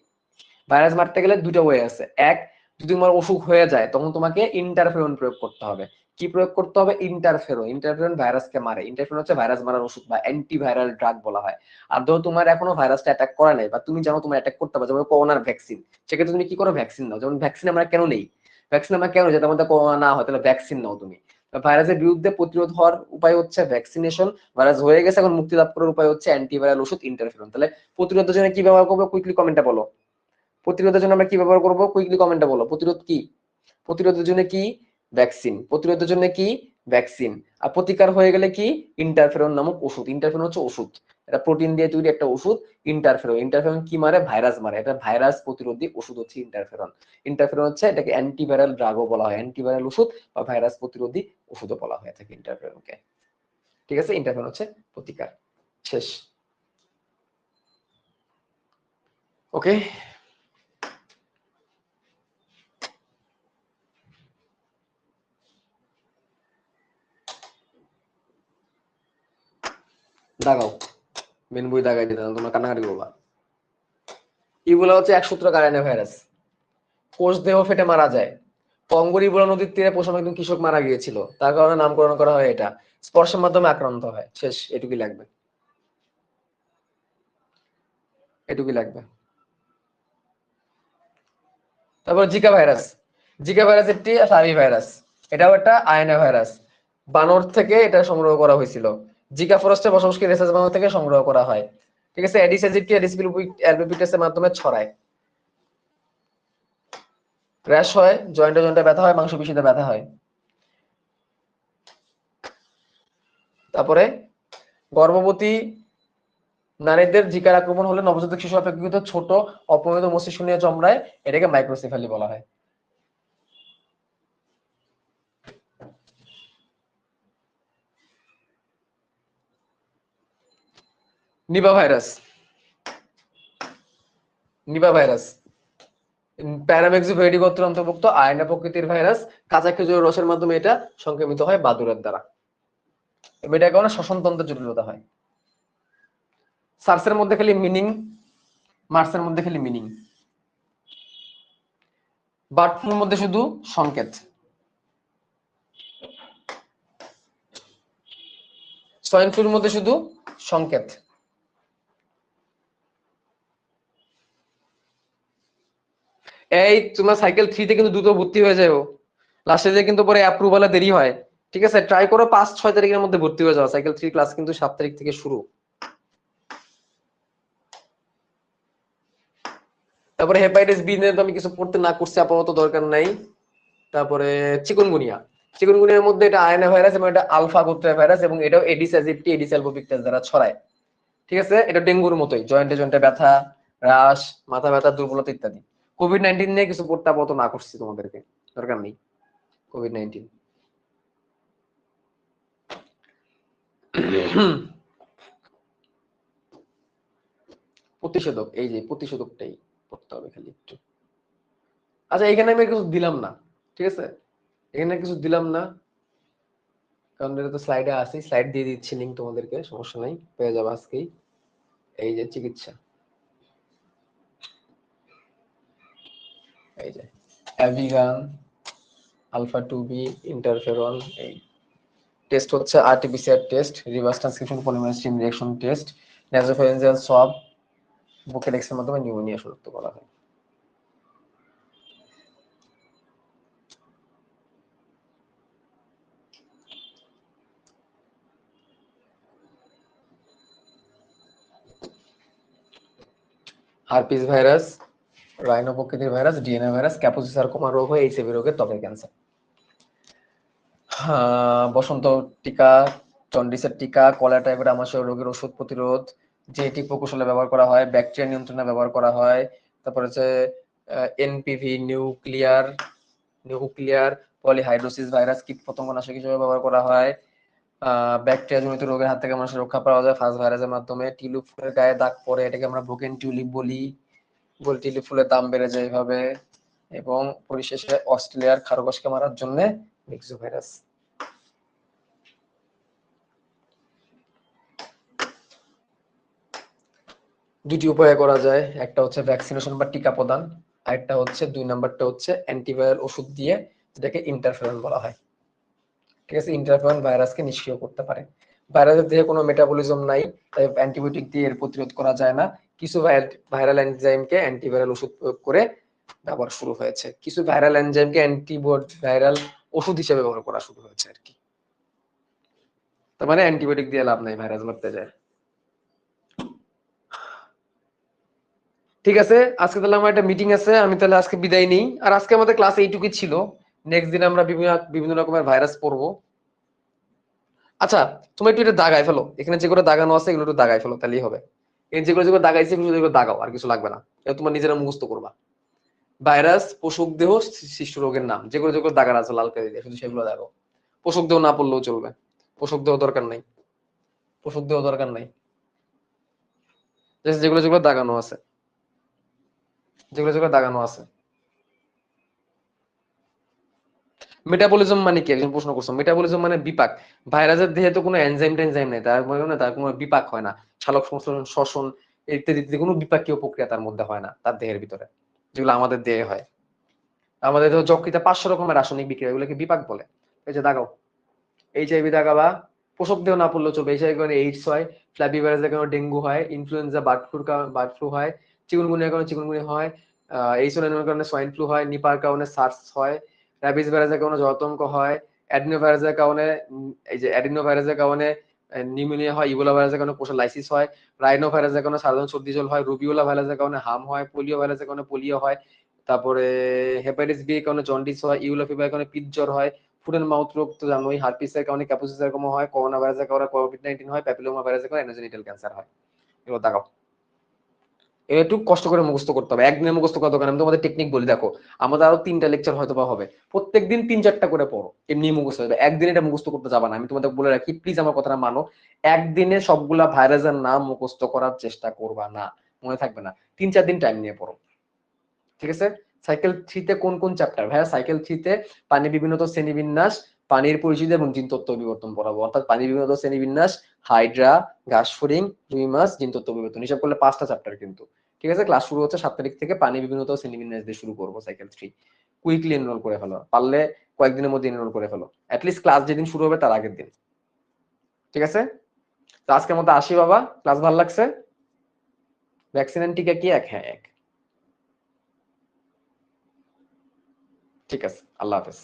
ভাইরাস মারতে গেলে দুটো ওয়ে আছে। এক, যদি তোমার অসুখ হয়ে যায় তখন তোমাকে ইন্টারফেরন প্রয়োগ করতে হবে। কি প্রয়োগ করতে হবে? ইন্টারফেরন। ইন্টারফেরন ভাইরাসকে মারে। ইন্টারফেরন হচ্ছে ভাইরাস মারার ওষুধ বা অ্যান্টিভাইরাল ড্রাগ বলা হয়। আর ধরো তোমার এখনো ভাইরাসটা অ্যাটাক করে নাই, বা তুমি জানো তোমার অ্যাটাক করতে পারে, যেমন করোনার ভ্যাকসিন, সেক্ষেত্রে তুমি কি করো? ভ্যাকসিন নাও। যেমন ভ্যাকসিন আমরা কেন নেই? ভ্যাকসিন আমরা কেন, যাতে আমাদের করোনা না হয়, তাহলে ভ্যাকসিন নাও তুমি। ভাইরাসের বিরুদ্ধে প্রতিরোধ হওয়ার উপায় হচ্ছে ভ্যাকসিনেশন। ভাইরাস হয়ে গেছে, এখন মুক্তি লাভ করার উপায় হচ্ছে অ্যান্টিভাইরাল ওষুধ ইন্টারফেরন। তাহলে প্রতিরোধের জন্য কি ব্যবহার করবো? কুইকলি কমেন্টে বলো। প্রতিরোধের জন্য আমরা কি ব্যবহার করবো? কুইকলি কমেন্টে বলো। প্রতিরোধ কি? প্রতিরোধের জন্য কি? ভ্যাকসিন। প্রতিরোধের জন্য কি? ভ্যাকসিন। আর প্রতিকার হয়ে গেলে কি ইন্টারফেরন নামক ওষুধ। ইন্টারফেরন হচ্ছে ওষুধ, এটা প্রোটিন দিয়ে তৈরি একটা ওষুধ ইন্টারফেরন। ইন্টারফেরন কি মারে? ভাইরাস মারে। এটা ভাইরাস প্রতিরোধী ওষুধ হচ্ছে ইন্টারফেরন। ইন্টারফেরন হচ্ছে এটাকে অ্যান্টিভাইরাল ড্রাগও বলা হয়, অ্যান্টিভাইরাল ওষুধ বা ভাইরাস প্রতিরোধী ওষুধও বলা হয়ে থাকে ইন্টারফেরনকে। ঠিক আছে, ইন্টারফেরন হচ্ছে প্রতিকার। শেষ। ওকে, দাগাও, মেন বই দাগাই দিতে তোমরা কান্নাকাটি করবা। ইবোলা হচ্ছে একসূত্রক আরএনএ ভাইরাস, কোষ দেহ ফেটে মারা যায়। কঙ্গোর ইবোলা নদীর তীরে পোষা একজন কৃষক মারা গিয়েছিল, তার কারণে নামকরণ করা হয় এটা। স্পর্শের মাধ্যমে আক্রান্ত হয়। শেষ, এটুকুই লাগবে, এটুকুই লাগবে। তারপর জিকা ভাইরাস। জিকা ভাইরাস একটি সাবি ভাইরাস, এটাও একটা আরএনএ ভাইরাস। বানর থেকে এটা সংগ্রহ করা হয়েছিল। জিকা ফরেস্টে বসবাসকারী রেসাস বানর থেকে সংগ্রহ করা হয়। ঠিক আছে, এডিস এজিপ্টি এডিস অ্যালবিপিটাসের মাধ্যমে ছড়ায়। র্যাশ হয়, জয়েন্টে জয়েন্টে ব্যথা হয়, মাংসপেশিতে ব্যথা হয়। তারপরে গর্ভবতী নারীদের জিকার আক্রমণ হলে নবজাতক শিশু অপেক্ষাকৃত ছোট অপরিণত মস্তিষ্ক নিয়ে জন্মায়, এটাকে মাইক্রোসেফালি বলা হয়। Nipah virus. নিপা ভাইরাস প্যারামেক্সিভেরিডি গোত্রের অন্তর্ভুক্ত আয়না প্রকৃতির ভাইরাস। কাঁচা খেজুরের রসের মাধ্যমে এটা সংক্রমিত হয় বাদুড়ের দ্বারা। এটার কারণে শ্বসনতন্ত্রের জটিলতা হয়। সার্সের মধ্যে খালি মিনিং, মার্সের মধ্যে খালি মিনিং। বার্ড ফ্লুর মধ্যে শুধু সংকেত। সোয়াইন ফ্লুর মধ্যে শুধু সংকেত। এই তোমার সাইকেল 3 তে কিন্তু দ্রুত ভর্তি হয়ে যাও, লাস্টে যে কিন্তু পরে অ্যাপ্রুভালে দেরি হয়। ঠিক আছে, ট্রাই করো 5-6 তারিখের মধ্যে ভর্তি হয়ে যাও। সাইকেল 3 ক্লাস কিন্তু 7 তারিখ থেকে শুরু। তারপরে হেপাটাইটিস বি নিয়ে তো আমি কিছু পড়তে না করছি, আপাতত দরকার নাই। তারপরে চিকুনগুনিয়া। চিকুনগুনিয়ার মধ্যে এটা আরএনএ ভাইরাস এবং এটা আলফা গোত্রের ভাইরাস, এবং এটাও এডিস এজিপ্টি এডিস অ্যালবিপিটাস দ্বারা ছড়ায়। ঠিক আছে, এটা ডেঙ্গুর মতোই, জয়েন্টে জয়েন্টে ব্যথা, রাশ, মাথা ব্যথা, দুর্বলতা ইত্যাদি। কোভিড-19 নিয়ে কিছু পড়তে আপাতত না করছি, তোমাদেরকে দরকার নেই। কোভিড-19 প্রতিষেধক, এই যে প্রতিষেধকটাই পড়তে হবে খালি একটু। আচ্ছা, এখানে আমি কিছু দিলাম না, ঠিক আছে, এখানে কিছু দিলাম না কারণ এটা তো স্লাইডে আছে, স্লাইড দিয়ে দিচ্ছি লিংক তোমাদেরকে, সমস্যা নাই, পেয়ে যাবে আজকেই। এই যে চিকিৎসা, এই যে অ্যাভিগান, আলফা 2B, ইন্টারফেরন। এই টেস্ট হচ্ছে RTPCR test, reverse transcription polymerase chain reaction test, nasopharyngeal swab, বুকের এক্সের মাধ্যমে নিউমোনিয়া শনাক্ত করা হয়। হারপিস ভাইরাস, রাইনো প্রকৃতির virus, DNA virus, Kaposi sarcoma রোগ হয় এইচআইভি রোগের ত্বকের ক্যান্সার। বসন্ত টিকা, জন্ডিসের টিকা, কলেরা টাইফয়েড আমাশয় রোগের ওষুধ প্রতিরোধ, জেনেটিক প্রকৌশলে ব্যবহার করা হয়, ব্যাকটেরিয়া নিয়ন্ত্রণে ব্যবহার করা হয়। তারপর হচ্ছে এনপিভি, নিউক্লিয়ার পলিহাইড্রোসিস ভাইরাস কীটপতঙ্গনাশক হিসেবে ব্যবহার করা হয়। ব্যাকটেরিয়া জনিত রোগের হাত থেকে মানুষের রক্ষা পাওয়া যায় ফাজ ভাইরাসের মাধ্যমে। টিউলিপ ফুলের গায়ে দাগ পড়ে, এটাকে আমরা ব্রোকেন টিউলিপ বলি। টিউলিপ ফুলের দাম বেড়ে যায় এইভাবে। এবং পরিশেষে অস্ট্রেলিয়ার খারগোশকে মারার জন্য মিক্সো ভাইরাস। দুটি উপায়ে করা যায়, একটা হচ্ছে ভ্যাকসিনেশন বা টিকা প্রদান, আর একটা হচ্ছে 2 নাম্বারটা হচ্ছে অ্যান্টিভাইরাল ওষুধ দিয়ে, যেটাকে ইন্টারফেরন বলা হয়। ঠিক আছে, ইন্টারফেরন ভাইরাসকে নিষ্ক্রিয় করতে পারে। ভাইরাসের দেহে কোনো মেটাবলিজম নাই, তাই অ্যান্টিবায়োটিক দিয়ে এর প্রতিরোধ করা যায় না। কিছু ভাইরাল এনজাইমকে অ্যান্টিভাইরাল ওষুধ প্রয়োগ করে ব্যবহার শুরু হয়েছে। কিছু ভাইরাল এনজাইমকে ভাইরাল ওষুধ হিসেবে ব্যবহার করা শুরু হয়েছে আর কি। তার মানে অ্যান্টিবায়োটিক দিয়ে লাভ নাই, ভাইরাস মারতে যায়। ঠিক আছে, আজকে তাহলে আমার একটা মিটিং আছে, আমি তাহলে আজকে বিদায় নিই। আর আজকে আমাদের ক্লাস এইটুকুই ছিল, নেক্সট দিন আমরা বিভিন্ন রকমের ভাইরাস পড়বো। আচ্ছা তুমি একটু এটা দাগাই ফেলো, এখানে যেগুলো দাগানো আছে এগুলো একটু দাগাই ফেলো, তাহলেই হবে। এই যেগুলো দাগাইছে এগুলো দাগাও, আর কিছু লাগবে না, এটা তোমার নিজেরা মুখস্থ করবা। ভাইরাস, পোষক দেহ, সৃষ্ট রোগের নাম, যেগুলো দাগানো আছে লাল কালি দিয়ে, শুধু সেগুলো দাগাও। পোষক দেহ না পড়লেও চলবে, পোষক দেহ দরকার নাই, পোষক দেহ দরকার নাই, যেগুলো দাগানো আছে, যেগুলো দাগানো আছে। মেটাবলিজম মানে কি, একজন প্রশ্ন করছো, মেটাবলিজম মানে বিপাক। ভাইরাসের দেহে তো কোনো এনজাইম টেনজাইম নেই, তার মানে না, তার কোনো বিপাক হয় না, সালোক সংশ্লেষণ, শ্বসন ইত্যাদি কোনো বিপাকীয় প্রক্রিয়া তার মধ্যে হয় না তার দেহের ভিতরে, যেগুলো আমাদের দেহে হয়। আমাদের দেহ যকৃতে 500 রকমের রাসায়নিক বিক্রিয়া, এগুলোকে বিপাক বলে। এই যে দাগাও, এইচআইভি দাগাবা, পোষক দেহ না পড়লেও চলবে, এইচআইভি কারণে এইডস হয়, ফ্ল্যাবিভাইরাসের কারণে ডেঙ্গু হয়, ইনফ্লুয়েঞ্জা বার্ড ফ্লু হয়, চিকুনগুনিয়ার কারণে চিকুনগুনিয়া হয়, এইচওয়ানের কারণে সোয়াইন ফ্লু হয়, নিপার কারণে সার্স হয়, র্যাবিস ভাইরাসের কারণে জলাতঙ্ক হয়, অ্যাডিনোভাইরাসের কারণে এই যে অ্যাডিনোভাইরাসের কারণে নিউমোনিয়া হয়, ইবোলা ভাইরাসের কারণে কোষালাইসিস হয়, রাইনো ভাইরাসের কারণে সাধারণ সর্দি জল হয়, রুবিওলা ভাইরাসের কারণে হাম হয়, পোলিও ভাইরাসের কারণে পোলিও হয়, তারপরে হেপাটাইটিস বি এর কারণে জন্ডিস হয়, ইউলা ফিভারের কারণে পিত জ্বর হয়, ফুড এন্ড মাউথ রোগ তো জানোই, হার্পিসের কারণে ক্যাপোসিসারকম হয়, করোনা ভাইরাসের কারণে কোভিড-19 হয়, প্যাপিলোমা ভাইরাসের কারণে অ্যানোজেনিটাল ক্যান্সার হয়। এগুলো দেখাও, একটু কষ্ট করে মুখস্থ করতে হবে, একদিনে মুখস্থ করা দরকার। আমি তোমাদের টেকনিক বলি, দেখো আমাদের আরো 3টা লেকচার হয়তো বা হবে, প্রত্যেকদিন 3-4টা করে পড়ো, এমনি মুখস্থ হবে, একদিন এটা মুখস্থ করতে যাবা না। আমি তোমাদের বলে রাখি, প্লিজ আমার কথাটা মানো, একদিনে সবগুলা ভাইরাসের নাম মুখস্থ করার চেষ্টা করবা না, মনে থাকবে না, 3-4 দিন টাইম নিয়ে পড়ো, ঠিক আছে? সাইকেল 3-তে কোন কোন চ্যাপ্টার? ভাইয়া সাইকেল 3-তে পানি বিভিন্নতা শ্রেণীবিন্যাস, পানির পরিচিতি এবং জিনতত্ত্ব বিবর্তন পড়াবো, অর্থাৎ পানি বিভিন্নতা শ্রেণীবিন্যাস, হাইড্রা, ঘাসফড়িং, রুই মাছ, জিনতত্ত্ব বিবর্তন, হিসাব করলে 5টা চ্যাপ্টার কিন্তু, ঠিক আছে? ক্লাস শুরু হচ্ছে 7 তারিখ থেকে, পানি বিভিন্নতা শ্রেণীবিন্যাস দিয়ে শুরু করবো সাইকেল 3। কুইকলি এনরোল করে ফেলো, পারলে কয়েকদিনের মধ্যে এনরোল করে ফেলো, অ্যাটলিস্ট ক্লাস যেদিন শুরু হবে তার আগের দিন, ঠিক আছে? তো আজকের মতো আসি বাবা, ক্লাস ভালো লাগছে? ভ্যাকসিন এন্ড টিকা কি এক? হ্যাঁ এক। ঠিক আছে, আল্লাহ হাফেজ।